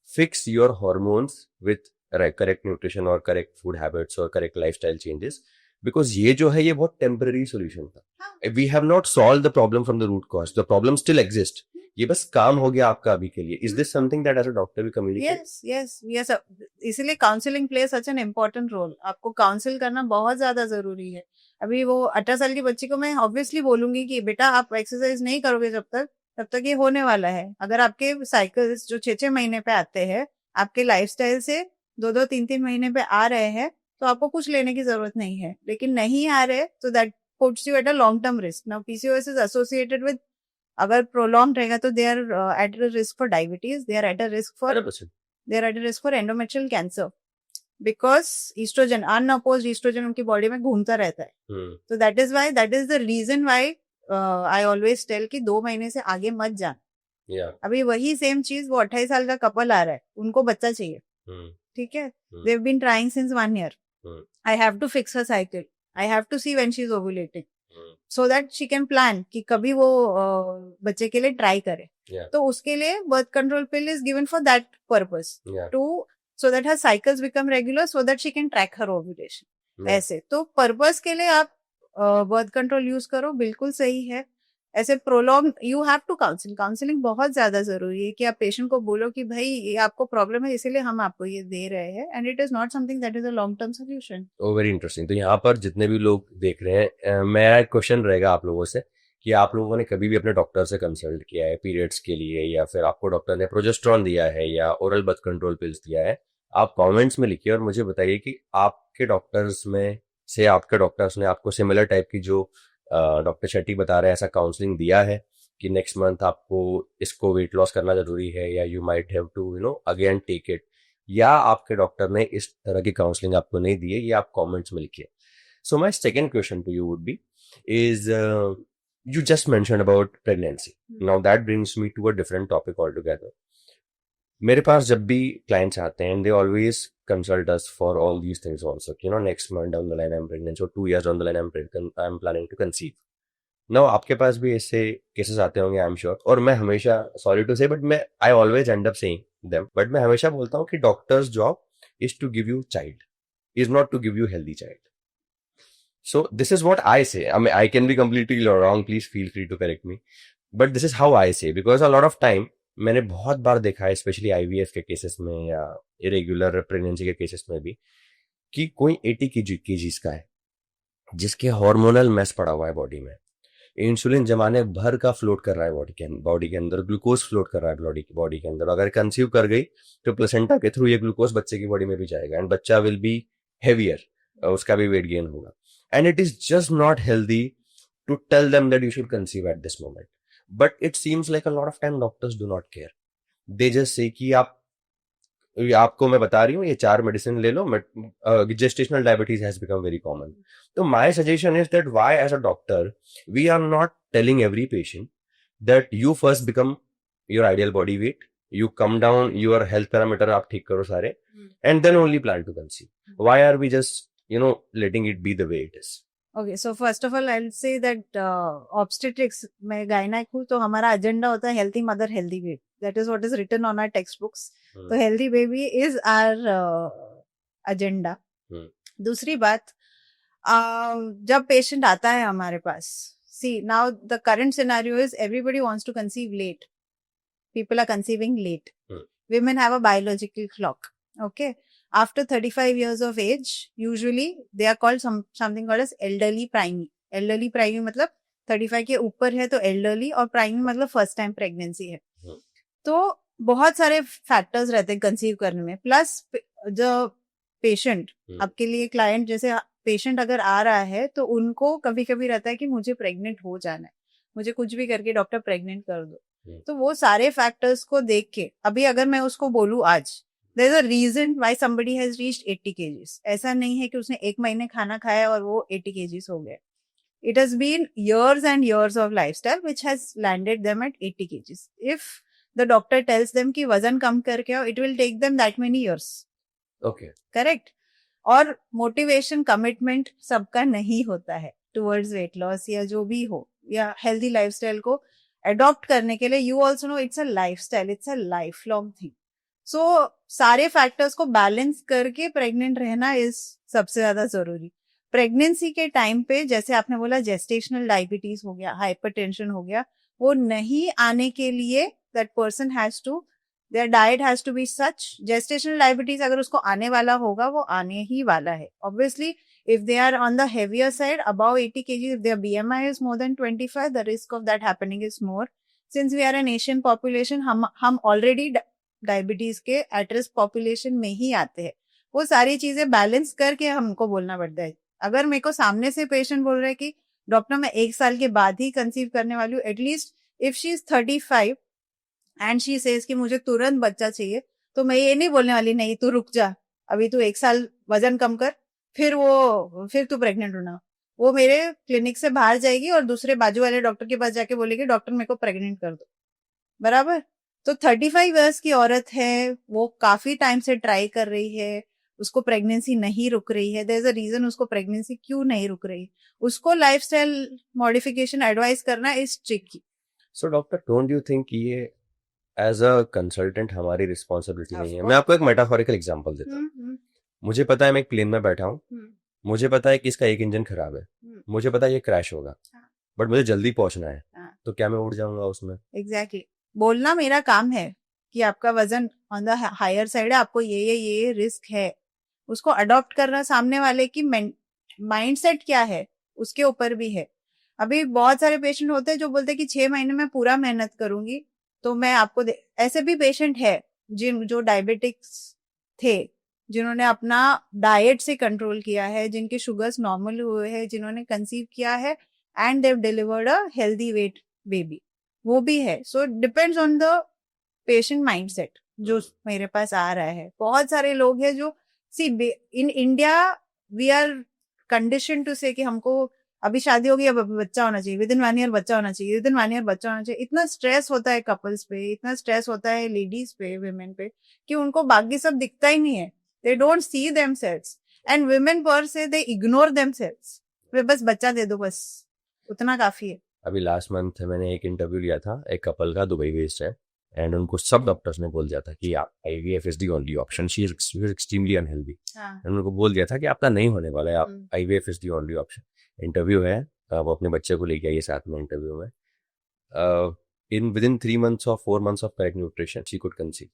fix your hormones with correct nutrition or correct food habits or correct lifestyle changes. Because ये जो है ये बहुत temporary solution था. We have not solve the problem from the root cause. The problem still exist. ये बस काम हो गया आपका अभी के लिए. Is this something that as a doctor we communicate? Yes. इसीलिए counselling play such an important role. आपको काउंसिल करना बहुत ज्यादा जरूरी है. अभी वो 18 साल की बच्ची को मैं ऑब्वियसली बोलूंगी कि बेटा आप एक्सरसाइज नहीं करोगे तब तक ये होने वाला है. अगर आपके साइकिल्स जो 6-6 महीने पे आते हैं आपके लाइफस्टाइल से 2-2, 3-3 महीने पे आ रहे हैं तो आपको कुछ लेने की जरूरत नहीं है. लेकिन नहीं आ रहे तो that puts you at a long term risk. Now PCOS is associated with, अगर प्रोलॉन्ग रहेगा तो they are at a risk for diabetes, they are at a risk for endometrial cancer, because oestrogen, unopposed oestrogen उनकी body में घूमता रहता है. तो that is the reason why I always tell कि 2 महीने से आगे मत जाना. अभी वही सेम चीज, वो 28 साल का कपल आ रहा है, उनको बच्चा चाहिए, ठीक है, they have been trying since 1 year. I have to fix her cycle. I have to see when she's ovulating, so that she can plan कि कभी वो बच्चे के लिए ट्राई करे. तो उसके लिए birth control pill is given for that purpose, to so that her cycles become regular, so that she can track her ovulation. ऐसे तो पर्पस के लिए आप बर्थ कंट्रोल यूज करो, बिल्कुल सही है. ऐसे prolong you have to counselling बहुत ज्यादा जरूरी है कि आप पेशेंट को बोलो कि भाई ये आपको प्रॉब्लम है इसीलिए हम आपको ये दे रहे हैं, and it is not something that is a long term solution. Very interesting. तो यहाँ पर जितने भी लोग देख रहे हैं, मेरा एक क्वेश्चन रहेगा आप लोगों से कि आप लोगों ने कभी भी अपने डॉक्टर से कंसल्ट किया है पीरियड्स के लिए, या फिर आपको डॉक्टर ने प्रोजेस्ट्रॉन दिया है या ओरल बर्थ कंट्रोल पिल्स दिया है? आप कमेंट्स में लिखिए और मुझे बताइए कि आपके डॉक्टर्स में से आपके डॉक्टर्स ने आपको सिमिलर टाइप की जो डॉक्टर शेट्टी बता रहे हैं ऐसा काउंसलिंग दिया है कि नेक्स्ट मंथ आपको इसको वेट लॉस करना जरूरी है, या you might have to again take it, या आपके डॉक्टर ने इस तरह की काउंसलिंग आपको नहीं दी है, ये आप कमेंट्स में लिखिए. So my second question to you would be is you just mentioned about pregnancy. Now that brings me to a different topic altogether. मेरे पास जब भी clients आते हैं, they always consult us for all these things also. Next month down the line I'm pregnant, so 2 years down the line I'm planning to conceive. Now आपके पास भी ऐसे cases आते होंगे, I'm sure. और मैं हमेशा, sorry to say, but I always end up saying them. But मैं हमेशा बोलता हूँ कि doctor's job is to give you child, is not to give you healthy child. So this is what I say. I mean, I can be completely wrong. Please feel free to correct me. But this is how I say, because a lot of time मैंने बहुत बार देखा है, specially IVF के cases में या irregular pregnancy के cases में भी, कि कोई 80 kgs का है जिसके हार्मोनल मैस पड़ा हुआ है बॉडी में, इंसुलिन जमाने भर का फ्लोट कर रहा है बॉडी के अंदर, ग्लूकोज फ्लोट कर रहा है बॉडी के अंदर. अगर कंसीव कर गई तो प्लेसेंटा के थ्रू ये ग्लूकोज बच्चे की बॉडी में भी जाएगा एंड बच्चा विल बी हेवियर, उसका भी वेट गेन होगा. And it is just not healthy to tell them that you should conceive at this moment. But it seems like a lot of time doctors do not care. They just say कि आपको मैं बता रही हूँ ये 4 medicine ले लो. Gestational diabetes has become very common. So my suggestion is that why as a doctor we are not telling every patient that you first become your ideal body weight, you come down your health parameter आप ठीक करो सारे, and then only plan to conceive. Why are we just letting it be the way it is. Okay, so first of all, I'll say that obstetrics में गायनाक हूँ तो हमारा agenda होता है healthy mother healthy baby. That is what is written on our textbooks. तो healthy baby is our agenda. दूसरी बात, जब पेशेंट आता है हमारे पास, see now the current scenario is everybody wants to conceive late. People are conceiving late. Women have a biological clock. Okay. After 35 years of age, usually they are called something called as elderly priming. Elderly priming मतलब 35 के ऊपर है तो elderly, और priming मतलब first time pregnancy है. तो बहुत सारे फैक्टर्स रहते हैं कंसीव करने में. प्लस जो पेशेंट, आपके लिए क्लाइंट, जैसे पेशेंट अगर आ रहा है तो उनको कभी कभी रहता है कि मुझे प्रेग्नेंट हो जाना है, मुझे कुछ भी करके डॉक्टर प्रेग्नेंट कर दो. तो वो सारे फैक्टर्स को देख के अभी अगर मैं उसको बोलूं आज there is a reason why somebody has reached 80 kgs. ऐसा नहीं है कि उसने एक महीने खाना खाया और वो 80 kgs हो गया. It has been years and years of lifestyle which has landed them at 80 kgs. If the doctor tells them कि वजन कम करके आओ, it will take them that many years. Okay. Correct. और मोटिवेशन कमिटमेंट सबका नहीं होता है टुवर्ड्स वेट लॉस या जो भी हो, या हेल्दी लाइफस्टाइल को अडॉप्ट करने के लिए. You also know it's a lifestyle, it's a lifelong thing. So सारे फैक्टर्स को बैलेंस करके प्रेग्नेंट रहना इज सबसे ज्यादा जरूरी. प्रेगनेंसी के टाइम पे जैसे आपने बोला जेस्टेशनल डायबिटीज हो गया, हाइपरटेंशन हो गया, वो नहीं आने के लिए that person has to, their diet has to be such. Gestational diabetes अगर उसको आने वाला होगा वो आने ही वाला है. Obviously, if they are on the heavier side, above 80 kg, if their BMI is more than 25, the risk of that happening is more. Since we are an Asian population, हम already diabetes के at risk population में ही आते हैं. वो सारी चीजें balance करके हमको बोलना पड़ता है. अगर मेरे को सामने से पेशेंट बोल रहा है कि डॉक्टर मैं 1 साल के बाद ही कंसीव करने वाली हूँ, at least if she is 35 and she says कि मुझे तुरंत बच्चा चाहिए, तो मैं ये नहीं बोलने वाली नहीं तू रुक जा, अभी तू 1 साल वजन कम कर, फिर तू प्रेग्नेंट होना. वो मेरे क्लिनिक से बाहर जाएगी और दूसरे बाजू वाले डॉक्टर के पास जाके बोलेगी डॉक्टर मेरे को प्रेग्नेंट कर दो. बराबर. तो 35 इयर्स की औरत है, वो काफी टाइम से ट्राई कर रही है, उसको प्रेगनेंसी नहीं रुक रही है. देयर इज अ रीजन उसको प्रेगनेंसी क्यों नहीं रुक रही. उसको लाइफस्टाइल मॉडिफिकेशन एडवाइस करना is tricky. So doctor, don't you think ये एज अ कंसल्टेंट हमारी रिस्पॉन्सिबिलिटी नहीं है? मैं आपको एक मेटाफोरिकल एग्जांपल देता हूँ. मुझे पता है मैं एक प्लेन में बैठा हूँ, मुझे पता है कि इसका एक इंजन खराब है, मुझे पता है ये क्रैश होगा, बट मुझे जल्दी पहुंचना है, तो क्या मैं उड़ जाऊंगा उसमें? एग्जैक्टली. बोलना मेरा काम है कि आपका वजन ऑन द हायर साइड है, आपको ये रिस्क है. उसको अडॉप्ट करना सामने वाले की माइंडसेट क्या है उसके ऊपर भी है. अभी बहुत सारे पेशेंट होते हैं जो बोलते हैं कि 6 महीने में पूरा मेहनत करूंगी. तो मैं आपको ऐसे भी पेशेंट है जो डायबिटिक्स थे, जिन्होंने अपना डाइट से कंट्रोल किया है, जिनके शुगर्स नॉर्मल हुए हैं, जिन्होंने कंसीव किया है and they've delivered a healthy weight baby, वो भी है. So depends on the patient mindset जो मेरे पास आ रहा है. बहुत सारे लोग हैं जो see in India we are condition to say कि हमको अभी शादी होगी, अब बच्चा होना चाहिए, विद इन 1 ईयर बच्चा होना चाहिए, विद इन 1 ईयर बच्चा होना चाहिए. इतना स्ट्रेस होता है कपल्स पे, इतना स्ट्रेस होता है लेडीज पे, वुमेन पे, कि उनको बाकी सब दिखता ही नहीं है. They don't see themselves and women पर से दे इग्नोर देमसेल्व्स. वे बस बच्चा दे दो, बस उतना काफी है. अभी लास्ट मंथ मैंने एक इंटरव्यू लिया था, एक कपल का, दुबई बेस्ड है, एंड उनको सब डॉक्टर्स ने बोल दिया था कि IVF is the only option. She is extremely unhealthy. उनको बोल दिया था कि आपका नहीं होने वाला है, IVF is the only option. Interview है, वो अपने बच्चे को लेके आई है साथ में इंटरव्यू में. इन within 3 months or 4 months of correct nutrition she could conceive.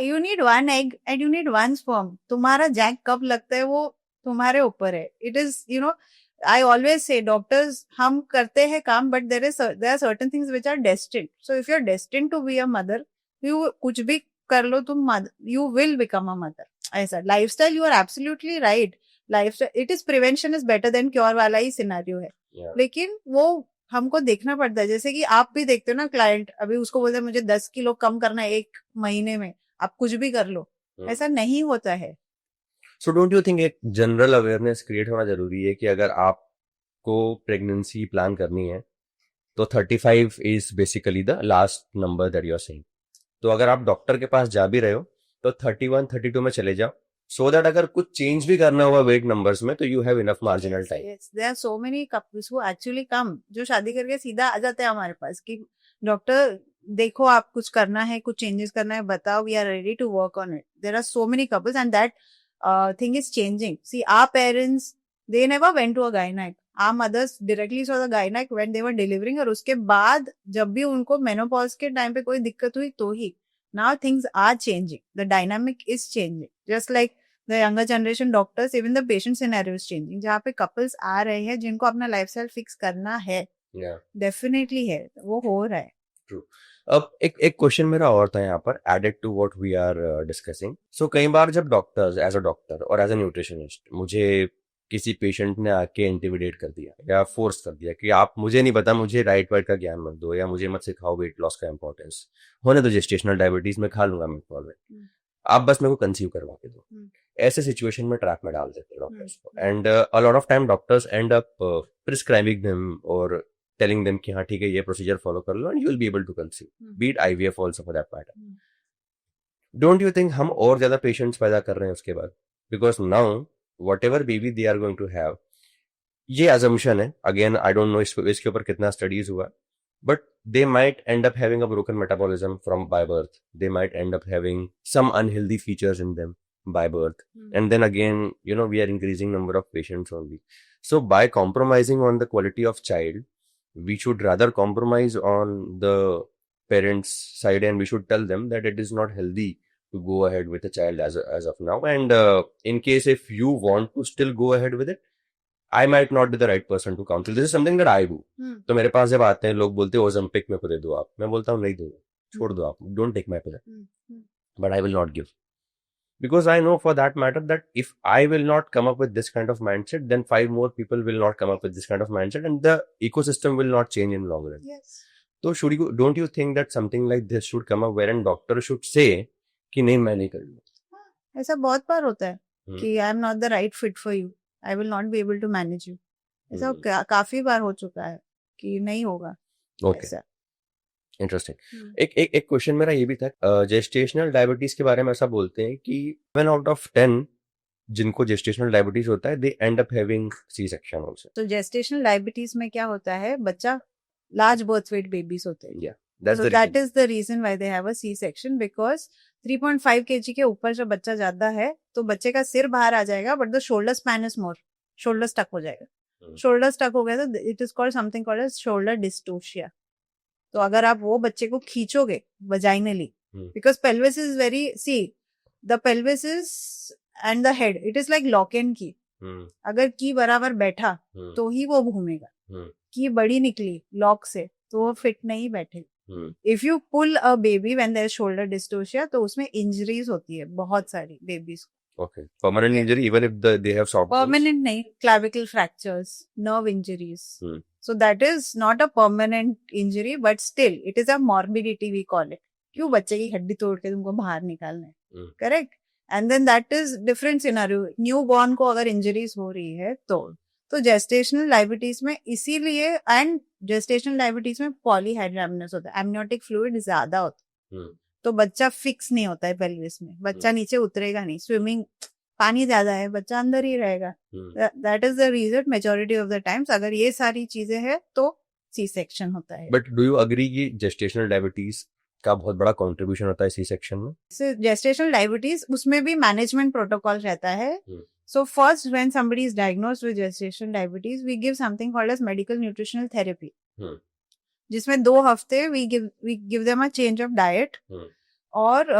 You need 1 egg and you need 1 sperm. तुम्हारा जैक कब लगता है वो तुम्हारे ऊपर है. It is, you know, I always say doctors हम करते हैं काम, but there are certain things which are destined. So if you're destined to be a mother, you कुछ भी कर लो तुम, you will become a mother. ऐसा lifestyle, you are absolutely right. Lifestyle, it is prevention is better than cure वाला ही scenario है. लेकिन वो हमको देखना पड़ता है. जैसे कि आप भी देखते हो ना, क्लाइंट अभी उसको बोलते हैं मुझे 10 किलो कम करना है 1 महीने में, आप कुछ भी कर लो. ऐसा नहीं होता है. सो डोंट यू थिंक एक जनरल अवेयरनेस क्रिएट होना जरूरी है कि अगर आपको प्रेगनेंसी प्लान करनी है तो 35 is basically the last number that you are saying. तो अगर आप डॉक्टर के पास जा भी रहे हो तो 31-32 में चले जाओ, सो दैट अगर कुछ चेंज भी करना हुआ वेट नंबर्स में तो you have enough marginal time. Yes, there are so many couples who actually come, जो शादी करके सीधा आ जाते हैं हमारे पास कि डॉक्टर देखो आप कुछ करना है, कुछ चेंजेस करना है, बताओ, we are ready to work on it. There are so many couples and that thing is changing. See our parents, they never went to a gynec. Our mothers directly saw the gynec when they were delivering, और उसके बाद जब भी उनको menopause के time पे कोई दिक्कत हुई तो ही. Now things are changing. The dynamic is changing. Just like the younger generation doctors, even the patient scenario is changing. जहाँ पे couples आ रहे हैं जिनको अपना lifestyle fix करना है, Yeah. definitely है, वो हो रहा है. True. अब एक क्वेश्चन मेरा और था यहाँ पर added to what we are discussing. So कई बार जब डॉक्टर्स एज अ डॉक्टर और एज अ न्यूट्रिशनिस्ट मुझे किसी पेशेंट ने आके इंटिमिडेट कर दिया या फोर्स कर दिया कि आप मुझे नहीं पता, मुझे राइट वाइट का ज्ञान मत दो या मुझे मत सिखाओ वेट लॉस का इंपॉर्टेंस, होने दो जेस्टेशनल डायबिटीज में खा लूंगा मैं, आप बस मेरे को कंसीव करवा के दो. ऐसे सिचुएशन में ट्रैप में डाल देते हैं डॉक्टर्स को. And a lot of time doctors end up prescribing them और टेलिंग देम कि हाँ ठीक है ये प्रोसीजर फॉलो कर लो and you will be able to conceive, be it IVF also for that matter. Don't you think हम और ज्यादा पेशेंट्स पैदा कर रहे हैं उसके बाद? Because now whatever baby they are going to have, ये assumption है, again I don't know इसके ऊपर कितना studies हुआ, but they might end up having a broken metabolism from by birth, they might end up having some unhealthy features in them by birth, and then again you know we are increasing number of patients only. So by compromising on the quality of child, we should rather compromise on the parents side and we should tell them that it is not healthy to go ahead with a child as of now, and in case if you want to still go ahead with it, I might not be the right person to counsel. This is something that I do. तो मेरे पास जब आते हैं लोग बोलते हैं Ozempic मेरे को दे दो आप, मैं बोलता हूँ नहीं दूंगा, छोड़ दो आप, don't take my pill, but I will not give, because I know for that matter that if I will not come up with this kind of mindset, then 5 more people will not come up with this kind of mindset and the ecosystem will not change in long run. Yes. So don't you think that something like this should come up wherein doctor should say कि नहीं मैं नहीं करूँगा? ऐसा बहुत बार होता है कि I am not the right fit for you, I will not be able to manage you. ऐसा काफी बार हो चुका है कि नहीं होगा. Okay, interesting. एक क्वेश्चन मेरा ये भी था, जेस्टेशनल डायबिटीज के बारे में ऐसा बोलते हैं कि 7 out of 10 जिनको जेस्टेशनल डायबिटीज होता है they end up having C section also. तो जेस्टेशनल डायबिटीज में क्या होता है, बच्चा लार्ज बर्थ वेट बेबीज होते हैं. So that is the reason why they have a C-section, because 3.5 kg के ऊपर जब बच्चा जाता है तो बच्चे का सिर बाहर आ जाएगा, but the shoulder span is more, shoulder stuck हो जाएगा. shoulder stuck हो गया तो it is called something called as shoulder dystocia. तो अगर आप वो बच्चे को खींचोगे vaginally, because pelvis is very, see the pelvis is and the head, it is like lock and key. अगर की बराबर बैठा तो ही वो घूमेगा, की बड़ी निकली लॉक से तो वो फिट नहीं बैठेगा. If you pull a baby when there is shoulder dystocia, तो उसमें injuries होती है बहुत सारी babies को. Okay, permanent injury even if they have soft bones? Permanent नहीं, clavicle fractures, nerve injuries. So that is not a permanent injury, but still it is a morbidity we call it. क्यों बच्चे की हड्डी तोड़ के तुमको बाहर निकालना है, correct? And then that is different scenario. Newborn को अगर injuries हो रही है तो जेस्टेशनल डायबिटीज में इसीलिए, एंड जेस्टेशनल डायबिटीज में पॉलीहाइड्रामिनस होता है, एमनियोटिक फ्लूइड ज्यादा होता है, तो बच्चा फिक्स नहीं होता है पेल्विस में, बच्चा नीचे उतरेगा नहीं, स्विमिंग पानी ज्यादा है, बच्चा अंदर ही रहेगा. That is the reason majority of the times अगर ये सारी चीजें हैं तो सी सेक्शन होता है. बट डू यू अग्री कि जेस्टेशनल डायबिटीज का बहुत बड़ा कंट्रीब्यूशन होता है सी सेक्शन में? जेस्टेशनल डायबिटीज उसमें भी मैनेजमेंट प्रोटोकॉल रहता है. So first, when somebody is diagnosed with gestational diabetes, we give something called as medical nutritional therapy. जिसमें 2 हफ्ते we give them a change of diet. और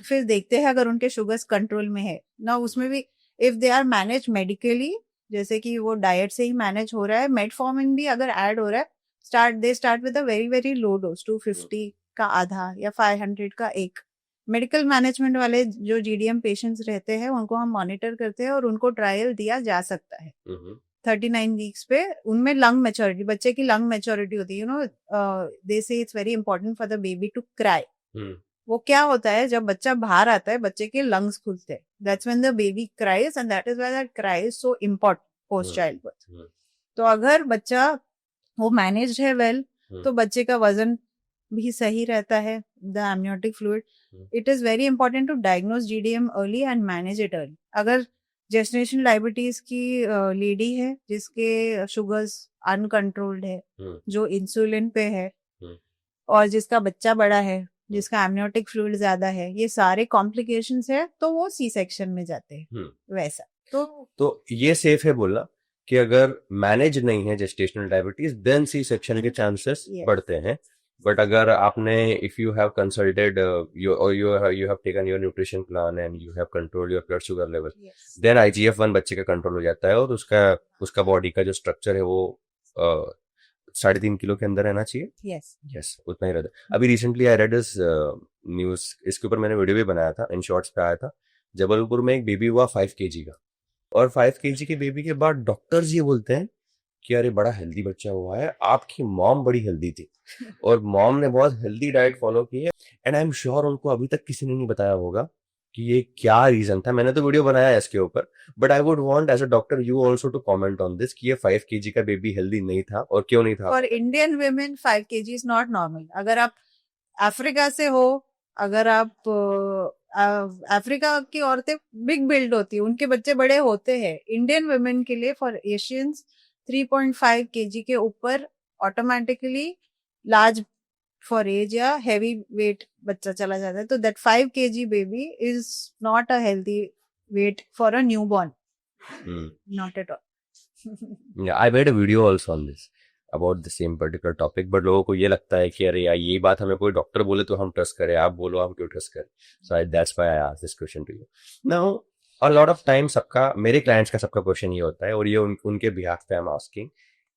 फिर देखते हैं अगर उनके शुगर्स कंट्रोल में है ना, उसमें भी if they are managed medically, जैसे कि वो डाइट से ही मैनेज हो रहा है, मेटफॉर्मिन भी अगर ऐड हो रहा है, they start with a very very low dose, 250 का आधा या 500 का एक. मेडिकल मैनेजमेंट वाले जो जीडीएम पेशेंट्स रहते हैं उनको हम मॉनिटर करते हैं और उनको ट्रायल दिया जा सकता है. 39 वीक्स पे उनमें लंग मैच्योरिटी, बच्चे की लंग मैच्योरिटी होती है, you know they say it's very important for the baby to cry. वो क्या होता है, जब बच्चा बाहर आता है बच्चे के लंग्स खुलते हैं, that's when the baby cries and that is why that cry is so important post child birth. तो अगर बच्चा वो मैनेज्ड है वेल, तो बच्चे का वजन भी सही रहता है, the amniotic fluid, Hmm. it is very important to diagnose GDM early and manage it early. अगर जेस्टेशनल डायबिटीज की लेडी है जिसके शुगर्स अनकंट्रोल्ड है, Hmm. जो इंसुलिन पे है, Hmm. और जिसका बच्चा बड़ा है, जिसका एमनियोटिक फ्लूइड ज्यादा है, ये सारे कॉम्प्लिकेशंस है, तो वो सी सेक्शन में जाते हैं। Hmm. वैसा तो ये सेफ है बोलना कि अगर मैनेज नहीं है gestational diabetes then C section के चांसेस Yes. बढ़ते हैं। बट अगर आपने if you have consulted you have taken your nutrition plan and you have control your blood sugar level, yes. Then IGF-1 बच्चे का कंट्रोल हो जाता है और उसका बॉडी का जो स्ट्रक्चर है वो 3.5 किलो के अंदर रहना चाहिए। Yes. यस उतना ही रहता है। अभी recently I read this news, इसके ऊपर मैंने वीडियो भी बनाया था, इन शॉर्ट्स पे आया था। जबलपुर में एक बेबी हुआ 5 kg का, और 5 kg के बेबी के बाद डॉक्टर्स ये बोलते हैं कि अरे बड़ा हेल्दी बच्चा हुआ है, आपकी मॉम बड़ी हेल्दी थी और मॉम ने बहुत हेल्दी डाइट फॉलो की है। एंड आई एम श्योर उनको अभी तक किसी ने नहीं बताया होगा कि ये क्या रीजन था। मैंने तो वीडियो बनाया है इसके ऊपर, but I would want as a doctor you also to comment on this कि ये 5 kg का बेबी हेल्दी नहीं था और क्यों नहीं था। For Indian women 5 kg is not normal. अगर आप अफ्रीका से हो, अगर आप अफ्रीका की औरतें बिग बिल्ड होती है, उनके बच्चे बड़े होते हैं। इंडियन वुमेन के लिए फॉर एशियंस 3.5 kg के ऊपर ऑटोमेटिकली लार्ज फॉर एज या हैवी वेट बच्चा चला जाता है। तो that 5 kg baby is not a healthy wait for a new born, not at all. I made a video also on this about the same particular topic, but लोगों को ये लगता है कि अरे यार ये बात हमें कोई डॉक्टर बोले तो हम ट्रस्ट करें, आप बोलो हम क्यों ट्रस्ट करें। So that's why I asked this question to you. Now a lot of time सबका, मेरे क्लाइंट्स का सबका क्वेश्चन ये होता है, और ये उनके बिहाफ पे आई एम आस्किंग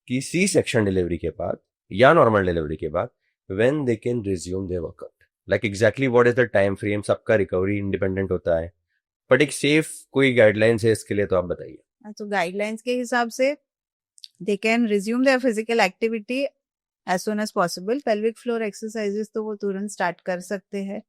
कि सी सेक्शन डिलीवरी के बाद या नॉर्मल डिलीवरी के बाद when they can resume their workout, like exactly what is the time frame. सबका रिकवरी इंडिपेंडेंट होता है, बट एक सेफ कोई गाइडलाइंस है इसके लिए तो आप बताइए। तो गाइडलाइंस के हिसाब से they can resume their physical activity as soon as possible. pelvic floor exercises तो वो तुरंत स्टार्ट कर सकते हैं।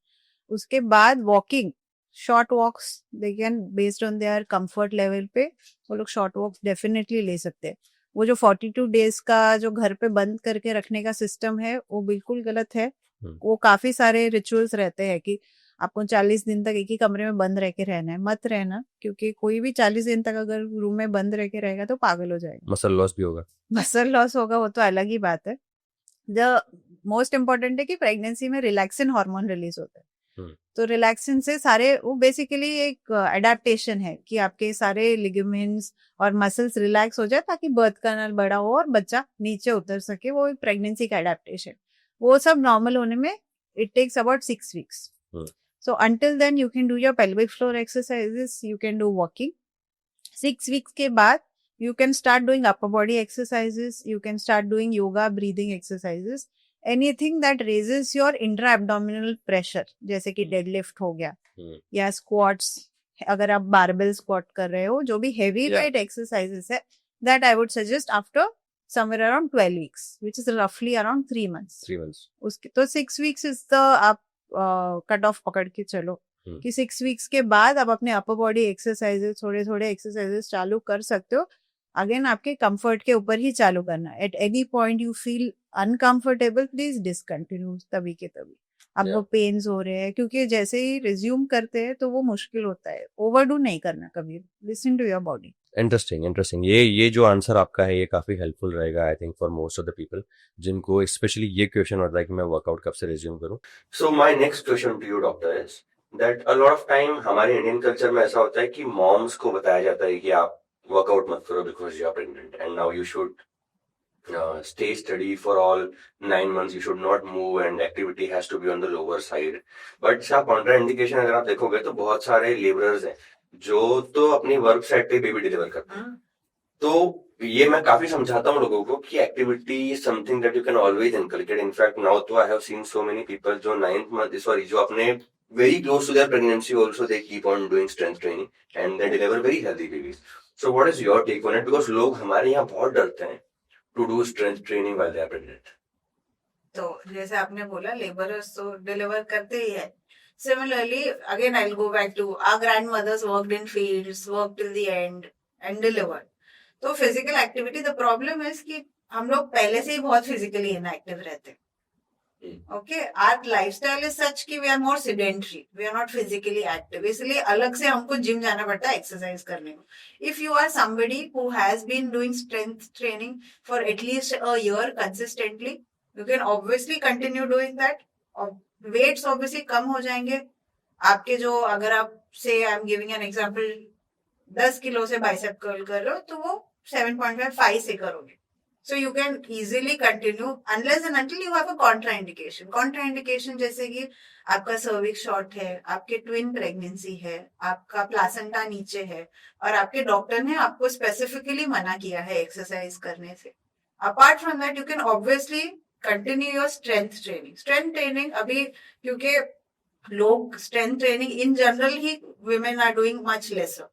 उसके बाद walking, short walks they can based on their comfort level पे वो लोग शॉर्ट वॉक्स डेफिनेटली ले सकते हैं। वो जो 42 डेज का जो घर पे बंद करके रखने का सिस्टम है वो बिल्कुल गलत है। वो काफी सारे रिचुअल्स रहते हैं कि आपको 40 दिन तक एक ही कमरे में बंद रह के रहना है। मत रहना, क्योंकि कोई भी 40 दिन तक अगर रूम में बंद रह के रहेगा तो पागल हो जाएगा। मसल लॉस भी होगा। मसल लॉस होगा, वो तो अलग ही बात है। द मोस्ट इम्पोर्टेंट है कि प्रेगनेंसी में रिलैक्सिन हार्मोन रिलीज होता है। तो रिलैक्सिन से सारे, वो बेसिकली एक एडेप्टेशन है कि आपके सारे लिगामेंट्स और मसल्स रिलैक्स हो जाए ताकि बर्थ कैनाल बड़ा हो और बच्चा नीचे उतर सके। वो एक प्रेगनेंसी का एडेप्टेशन। वो सब नॉर्मल होने में it takes about 6 weeks. So until then you can do your pelvic floor exercises, you can do walking. 6 weeks के बाद you can start doing upper body exercises, you can start doing yoga, breathing exercises, anything that raises your intra-abdominal pressure, जैसे कि deadlift हो गया या squats, अगर आप barbell squat कर रहे हो, जो भी heavy weight exercises है, that I would suggest after somewhere around 12 weeks, which is roughly around 3 months. 3 months. उसके तो 6 weeks is the आप कट ऑफ पकड़ के चलो कि 6 weeks के बाद आप अपने अपर बॉडी एक्सरसाइजेस, थोड़े थोड़े एक्सरसाइजेस चालू कर सकते हो। अगेन आपके कंफर्ट के ऊपर ही चालू करना। Eight any point you feel uncomfortable, please discontinue तभी के तभी। आपको पेन्स हो रहे हैं, क्योंकि जैसे ही रिज्यूम करते हैं तो वो मुश्किल होता है। ओवरडू नहीं करना कभी, listen to your body. Interesting. ये जो आंसर आपका है ये काफी हेल्पफुल रहेगा I think for most of the people जिनको स्पेशली ये क्वेश्चन होता है कि मैं वर्कआउट कब से रिज्यूम करूं। So my next question to you doctor is that a lot of time हमारे इंडियन कल्चर में ऐसा होता है कि मॉम्स को बताया जाता है कि आप वर्कआउट मत करो because you are pregnant and now you should stay steady for all 9 months, you should not move and activity has to be on the lower side. But इसका contraindication अगर आप देखोगे तो बहुत सारे लेबरर्स हैं जो तो अपनी वर्क साइट पे बेबी डिलीवर करते हैं। तो ये मैं काफी समझाता हूँ लोगों को कि activity is something that you can always inculcate. In fact now तो I have seen so many people जो 9th month जो अपने very close to their pregnancy also they keep on doing strength training and they deliver very healthy babies. So what is your take on it? Because लोग हमारे यहाँ बहुत डरते हैं to do strength training while they are pregnant. तो जैसे आपने बोला लेबरर्स तो डिलीवर करते ही है। Similarly, again I'll go back to our grandmothers worked in fields, worked till the end and delivered. तो फिजिकल एक्टिविटी, द प्रॉब्लम है कि हम लोग पहले से ही बहुत फिजिकली इनएक्टिव रहते हैं। Okay, our lifestyle is such कि we are more sedentary, we are not physically active, इसलिए अलग से हमको जिम जाना पड़ता है एक्सरसाइज करने में. If you are somebody who has been doing strength training for at least a year consistently, you can obviously continue doing that. Weights obviously कम हो जाएंगे आपके. जो अगर आप से I am giving an example 10 kilo से बाइसेप कर्ल कर रहे हो तो वो 7.5 से करोगे. So you can easily continue unless and until you have a contraindication. Contraindication जैसे कि आपका सर्विक्स शॉर्ट है, आपके ट्विन प्रेगनेंसी है, आपका प्लासेंटा नीचे है और आपके डॉक्टर ने आपको स्पेसिफिकली मना किया है एक्सरसाइज करने से. Apart from that you can obviously continue your strength training. Strength training अभी क्योंकि लोग स्ट्रेंथ ट्रेनिंग इन जनरल ही women are doing much lesser.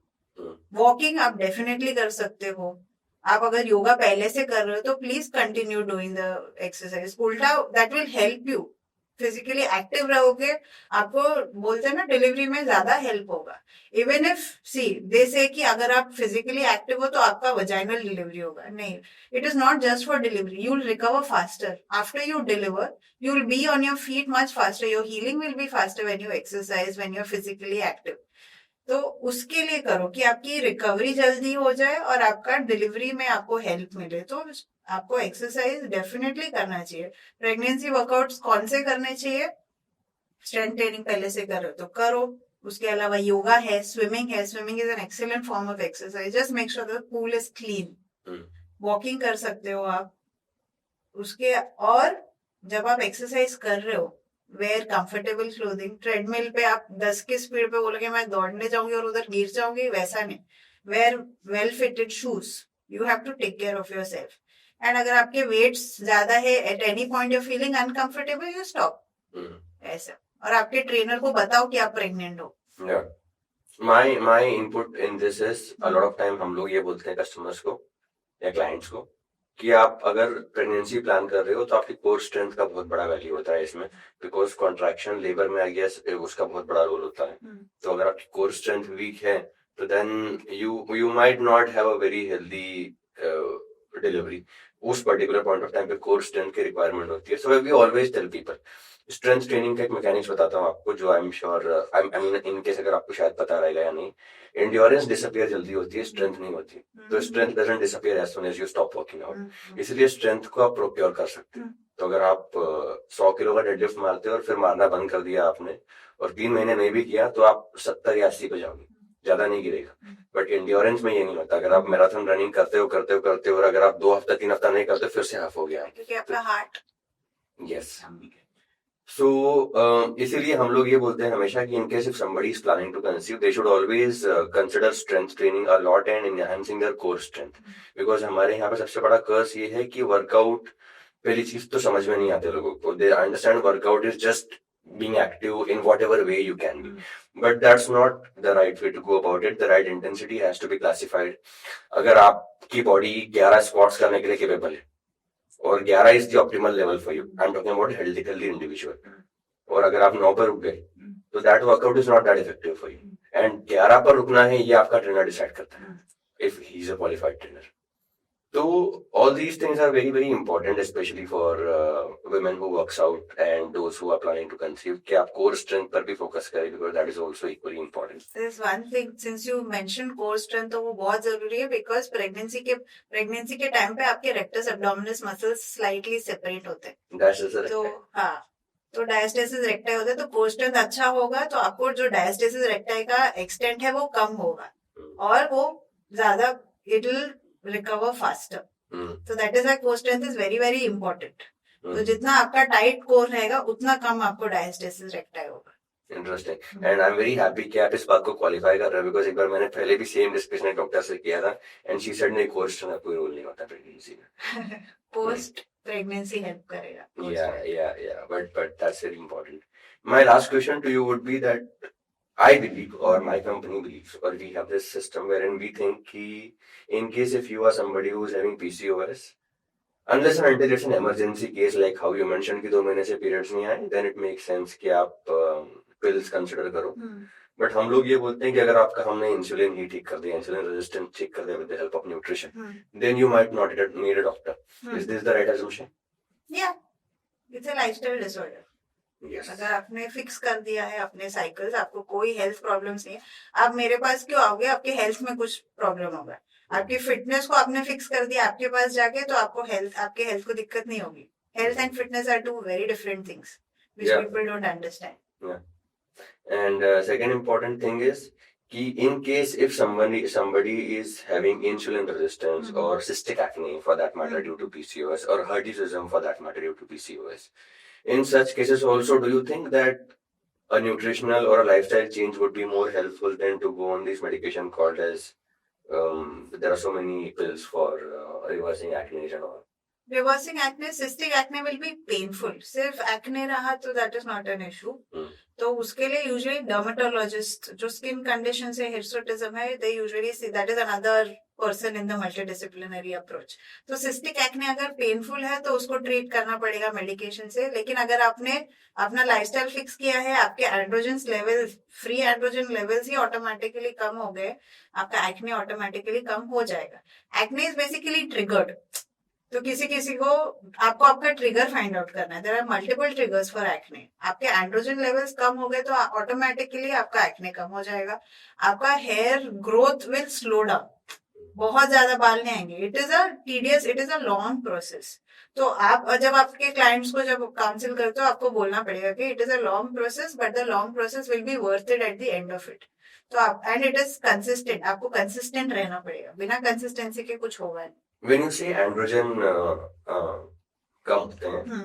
Walking आप डेफिनेटली कर सकते हो. आप अगर योगा पहले से कर रहे हो तो please continue doing the exercise. उल्टा that will help you. Physically active रहोगे, आपको बोलते हैं ना डिलीवरी में ज्यादा हेल्प होगा. इवन इफ सी दे से कि अगर आप फिजिकली एक्टिव हो तो आपका वजाइनल डिलीवरी होगा, नहीं. It is not just for delivery. You will recover faster after you deliver. You will be on your feet much faster. Your healing will be faster when you exercise, when you are physically active. तो उसके लिए करो कि आपकी recovery जल्दी हो जाए और आपका डिलीवरी में आपको हेल्प मिले. तो आपको एक्सरसाइज डेफिनेटली करना चाहिए. प्रेगनेंसी वर्कआउट्स कौन से करने चाहिए? स्ट्रेंथ ट्रेनिंग पहले से करो तो करो. उसके अलावा योगा है, स्विमिंग है. Swimming is an excellent form of exercise. Just make sure the pool is clean. Walking कर सकते हो आप. उसके और जब आप एक्सरसाइज कर रहे हो, वेयर कंफर्टेबल क्लोथिंग. ट्रेडमिल पे आप 10 की स्पीड पे बोलोगे मैं दौड़ने जाऊंगी और उधर गिर जाऊंगी, वैसा नहीं. Wear well fitted shoes. You have to take care of your self. And अगर आपके वेट्स ज्यादा है, at any point you feeling uncomfortable, you stop. ऐसा. और आपके ट्रेनर को बताओ कि आप प्रेग्नेंट हो. My input in this is a lot of time हम लोग ये बोलते हैं कस्टमर्स को या क्लाइंट्स को कि आप अगर प्रेगनेंसी प्लान कर रहे हो तो आपकी कोर स्ट्रेंथ का बहुत बड़ा वैल्यू होता है इसमें. बिकॉज कॉन्ट्रैक्शन लेबर में आई गेस उसका बहुत बड़ा रोल होता है. तो अगर आपकी कोर स्ट्रेंथ वीक है तो then you might not have a very healthy delivery. उस पर्टिकुलर पॉइंट ऑफ टाइम पे कोर स्ट्रेंथ की रिक्वायरमेंट होती है. So we always tell people, strength training का एक मैकेनिक्स बताता हूँ आपको जो I am sure I mean in case अगर आपको शायद पता रहेगा या नहीं. एंड्योरेंस डिसअपियर जल्दी होती है, स्ट्रेंथ नहीं होती. तो strength doesn't disappear as soon as you stop working out. इसलिए स्ट्रेंथ को आप प्रोक्योर कर सकते हो. तो अगर आप 100 किलो का डेडलिफ्ट मारते हो और फिर मारना बंद कर दिया आपने और 3 महीने नहीं भी किया तो आप 70 या 80 पे जाओगे, ज्यादा नहीं गिरेगा. बट एंड्योरेंस में ये नहीं होता. अगर आप मैराथन रनिंग करते हो और अगर आप 2 हफ्ता 3 हफ्ता नहीं करते फिर से हाफ हो गया क्योंकि आपका हार्ट. यस. सो इसीलिए हम लोग ये बोलते हैं हमेशा कि in case if somebody is planning to conceive, they should always consider strength training a lot and enhancing their core strength. Because हमारे यहाँ पे सबसे बड़ा कर्स ये है कि वर्कआउट पहली चीज तो समझ में नहीं आते लोगों को. They understand workout is just being active in whatever way you can be. But that's not the right way to go about it. The right intensity has to be classified. अगर आपकी बॉडी 11 स्क्वाट्स करने के लिए capable है और 11 is the optimal level for you, I am talking about healthy individual, और अगर आप 9 पर रुक गए तो that workout is not that effective for you. And 11 पर रुकना है ये आपका ट्रेनर डिसाइड करता है if he is a qualified trainer. तो all these things are very very important specially for women who works out and those who are planning to conceive कि आप कोर स्ट्रेंथ पर भी फोकस करें because that is also equally important. This one thing since you mention core strength, तो वो बहुत जरूरी है बिकॉज प्रेगनेंसी के टाइम पे आपके rectus abdominis muscles slightly separate होते हैं. तो हाँ, तो डायस्टेसिस रेक्टाई होता है. तो कोर स्ट्रेंथ अच्छा होगा तो आपको जो डायस्टेसिस रेक्टाई का एक्सटेंट है वो कम होगा और वो ज्यादा इट विल रिकवर फास्टर. तो that is why core strength is very very important. तो जितना आपका टाइट कोर रहेगा उतना कम आपको डायस्टेसिस रेक्टाई होगा. Interesting. And I am very happy कि आप इस बात को क्वालिफाई कर रहे हो बिकॉज एक बार मैंने पहले भी सेम डिस्कशन एक डॉक्टर से किया था एंड शी सेड नहीं, कोर स्ट्रेंथ का कोई रोल नहीं होता प्रेगनेंसी में. पोस्ट प्रेगनेंसी हेल्प करेगा. Yeah, but that's very important. My last question to you would be that I believe, or my company believes, or we have this system wherein we think कि in case if you are somebody who is having PCOS, unless and until it's an emergency case like how you mentioned कि 2 महीने से periods नहीं आए, then it makes sense कि आप pills consider करो. But हम लोग ये बोलते हैं कि अगर आपका हमने इंसुलिन ही ठीक कर दिया, इंसुलिन रेजिस्टेंस ठीक कर दिया with the help of nutrition, then you might not need a doctor. Is this the right assumption? Yeah. It's a lifestyle disorder. Yes. अगर आपने फिक्स कर दिया है अपने साइकिल्स, आपको कोई हेल्थ प्रॉब्लम्स नहीं है, आप मेरे पास क्यों आओगे? आपके हेल्थ में कुछ प्रॉब्लम होगा। आपकी फिटनेस को आपने फिक्स कर दिया आपके पास जाके, तो आपको हेल्थ, आपके हेल्थ को दिक्कत नहीं होगी। Health and fitness are two very different things which Yeah. People don't understand. Yeah. And second important thing is कि in case if somebody is having insulin resistance or cystic acne for that matter due to PCOS or hirsutism for that matter due to PCOS, in such cases also, do you think that a nutritional or a lifestyle change would be more helpful than to go on this medication called as there are so many pills for reversing acne and all? Reversing acne, cystic acne will be painful. सिर्फ acne रहा तो that is not an issue. तो उसके लिए usually dermatologist जो skin condition से hirsutism है, they usually see that is another person in the multidisciplinary approach. तो सिस्टिक एक्ने अगर पेनफुल है तो उसको ट्रीट करना पड़ेगा मेडिकेशन से। लेकिन अगर आपने अपना लाइफस्टाइल फिक्स किया है, आपके androgen level, free androgen levels ही ऑटोमेटिकली कम हो गए, आपका एक्ने ऑटोमेटिकली कम हो जाएगा। Acne is basically triggered. तो किसी किसी को आपको आपका ट्रिगर फाइंड आउट करना है। There are multiple triggers for acne. आपके एंड्रोजन लेवल्स कम हो गए तो ऑटोमेटिकली आपका एक्ने कम हो जाएगा। आपका hair growth will slow down, बहुत ज्यादा बाल नहीं आएंगे। It is a tedious, it is a long process. तो आप जब आपके क्लाइंट्स को जब काउंसिल करते हो, आपको बोलना पड़ेगा कि it is a long process, but the long process will be worth it at the end of it. तो आप, एंड इट इज कंसिस्टेंट, आपको कंसिस्टेंट रहना पड़ेगा। बिना कंसिस्टेंसी के कुछ होगा नहीं। When you say androgen कम होते हैं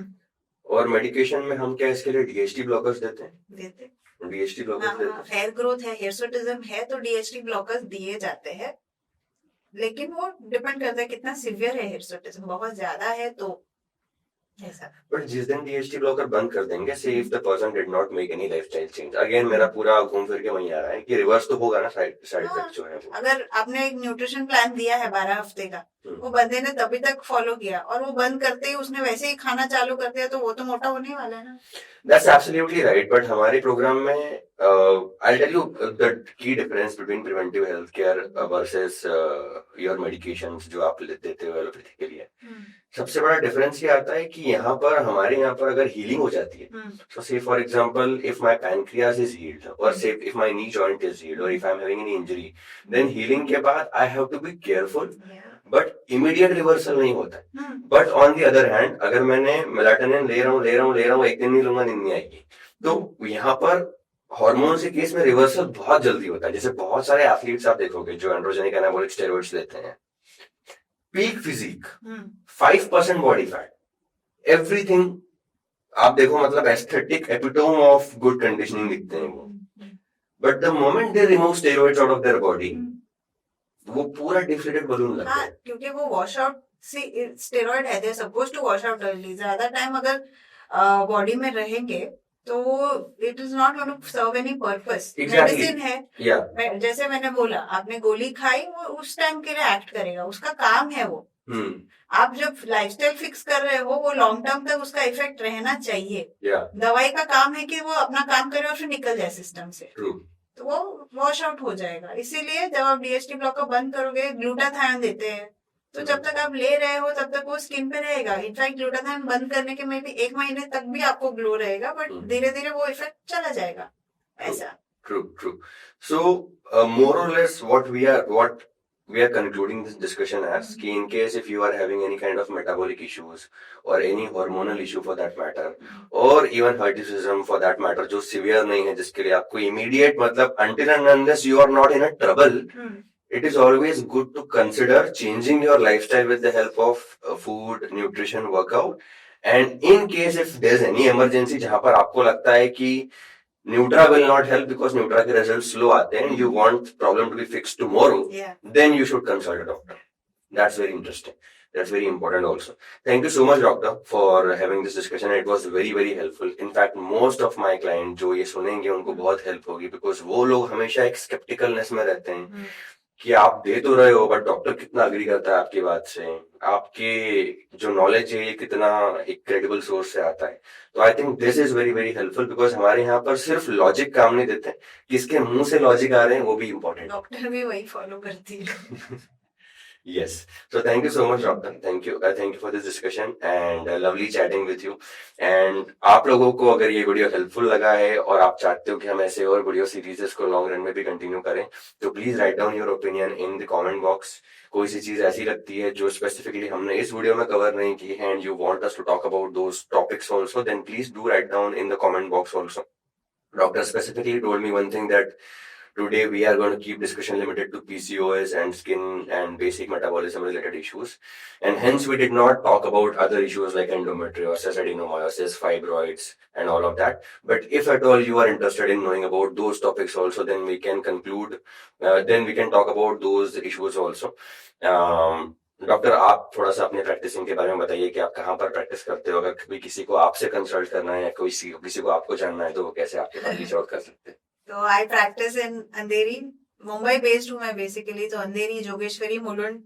और मेडिकेशन में हम क्या इसके लिए डीएचटी ब्लॉकर्स देते हैं? डीएचटी ब्लॉकर्स देते हैं। हेयर ग्रोथ है, हिर्सुटिज्म है, तो डीएचटी ब्लॉकर्स दिए जाते हैं। लेकिन वो डिपेंड करता है कितना सिवियर है हिर्सुटिज्म। बहुत ज्यादा है तो ऐसा। बट जिस दिन डीएचटी ब्लॉकर बंद कर देंगे, से if the person did not make any lifestyle change, again मेरा पूरा घूम फिर के वहीं आ रहा है कि रिवर्स तो होगा ना साइड इफेक्ट जो है वो। अगर आपने एक न्यूट्रिशन प्लान दिया है 12 हफ्ते का, वो बंदे ने तभी तक फॉलो किया और वो बंद करते ही उसने वैसे ही खाना चालू कर दिया, तो वो तो मोटा होने वाला है ना। That's absolutely right. But हमारे प्रोग्राम में I'll tell you the key difference between preventive healthcare versus your medications जो आप देते हो एलोपैथी के लिए। सबसे बड़ा डिफरेंस ये आता है कि यहाँ पर हमारे यहाँ पर अगर हीलिंग हो जाती है, so say for example if my pancreas is healed or say if my knee joint is healed or if I'm having any injury, then healing के बाद I have to be careful, but immediate reversal नहीं होता। But on the other hand अगर मैंने melatonin ले रहा हूँ एक दिन नहीं लूंगा, नींद नहीं आएगी। तो यहाँ पर हार्मोन के केस में रिवर्सल बहुत जल्दी होता है। जैसे बहुत सारे एथलीट्स आप देखोगे जो एंड्रोजेनिक एनाबॉलिक स्टेरॉइड्स लेते हैं, peak physique, 5% body fat, everything आप देखो, मतलब aesthetic epitome of good conditioning दिखते हैं वो। But the moment they remove steroids out of their body, वो पूरा डिफ्लेटेड बलून लगता है। क्योंकि वो वॉश आउट से स्टेरॉइड है, they suppose to wash out early. ज्यादा टाइम अगर बॉडी में रहेंगे तो it is not going to serve any purpose. Medicine है, जैसे मैंने बोला, आपने गोली खाई, वो उस टाइम के लिए एक्ट करेगा, उसका काम है वो। आप जब लाइफस्टाइल फिक्स कर रहे हो, वो लॉन्ग टर्म तक उसका इफेक्ट रहना चाहिए। दवाई का काम है कि वो अपना काम करे और फिर निकल जाए सिस्टम से, तो वो वॉश आउट हो जाएगा। इसीलिए जब आप डीएचटी ब्लॉकर बंद करोगे, ग्लूटाथायोन देते हैं, तो जब तक आप ले रहे हो तब तक वो स्किन पे रहेगा। इनफैक्ट ग्लूटाथायोन बंद करने के में भी 1 महीने तक भी आपको ग्लो रहेगा, बट धीरे धीरे वो इफेक्ट चला जाएगा। ऐसा। True. So more or less what we are concluding this discussion as कि in case if you are having any kind of metabolic issues or any hormonal issue for that matter or even hirsutism for that matter जो severe नहीं है, जिसके लिए आपको immediate, मतलब until and unless you are not in a trouble, it is always good to consider changing your lifestyle with the help of food, nutrition, workout. And in case if there's any emergency जहाँ पर आपको लगता है कि Nutra will not help because Nutra के results slow आते हैं and you want problem to be fixed tomorrow, then you should consult a doctor. That's very interesting. That's very important also. Thank you so much, doctor, for having this discussion. It was very, very helpful. In fact, most of my clients जो ये सुनेंगे उनको बहुत help होगी, because वो लोग हमेशा एक skepticalness में रहते हैं कि आप दे तो रहे हो बट डॉक्टर कितना अग्री करता है आपकी बात से, आपके जो नॉलेज है ये कितना एक क्रेडिबल सोर्स से आता है। तो I think this is very very helpful, because हमारे यहाँ पर सिर्फ लॉजिक काम नहीं देते हैं, किसके मुंह से लॉजिक आ रहे हैं वो भी इम्पोर्टेंट। डॉक्टर भी वही फॉलो करती है। Yes. So thank you so much, Doctor. Thank you for this discussion and lovely chatting with you. And आप लोगों को अगर ये वीडियो हेल्पफुल लगा है और आप चाहते हो कि हम ऐसे और वीडियो सीरीजेस को लॉन्ग रन में भी कंटिन्यू करें, तो please write down your opinion in the comment box. कोई सी चीज ऐसी लगती है जो स्पेसिफिकली हमने इस वीडियो में कवर नहीं की है and you want us to talk about those topics also, then please do write down in the comment box also. Doctor specifically told me one thing that today we are going to keep discussion limited to PCOS and skin and basic metabolism related issues. And hence we did not talk about other issues like endometriosis, adenomyosis, fibroids and all of that. But if at all you are interested in knowing about those topics also, then we can conclude, then we can talk about those issues also. Doctor आप थोड़ा सा अपने practising के बारे में बताइए कि आप कहाँ पर प्रैक्टिस करते हो. अगर कभी किसी को आपसे कंसल्ट करना है या कोई किसी को आपको जानना है तो वो कैसे आपके पास रीच आउट कर सकते हैं. तो I practice in Andheri, Mumbai based हूँ मैं बेसिकली. तो अंधेरी, जोगेश्वरी, मुलुंड,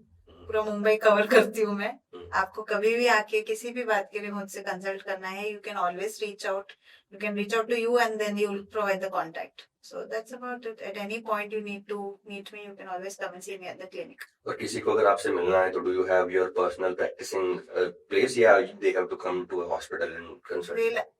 पूरा मुंबई कवर करती हूँ मैं. आपको कभी भी आके किसी भी बात के लिए मुझसे कंसल्ट करना है, you can always reach out. You can reach out to you and then you will provide the contact. So that's about it. At any point you need to meet me, you can always come and see me at the clinic. और किसी को अगर आपसे मिलना है तो do you have your personal practising place या they have to come to a hospital and consult?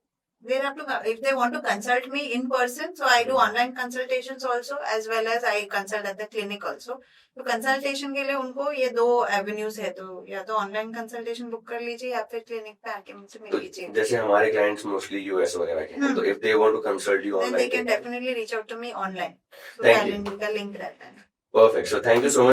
They'll have to, if they want to consult me in person, so I do online consultations also, as well as I consult at the clinic also. तो consultation के लिए उनको ये दो avenues है, तो या तो ऑनलाइन कंसल्टेशन बुक कर लीजिए या फिर क्लिनिक पे आके मुझसे मिल लीजिए. जैसे हमारे क्लाइंट्स मोस्टली यूएस वगैरह के हैं, तो if they want to consult you then they online, can definitely reach out to me online. तो Thank you. कैलेंडर का लिंक रहता है. Perfect. So thank you so much.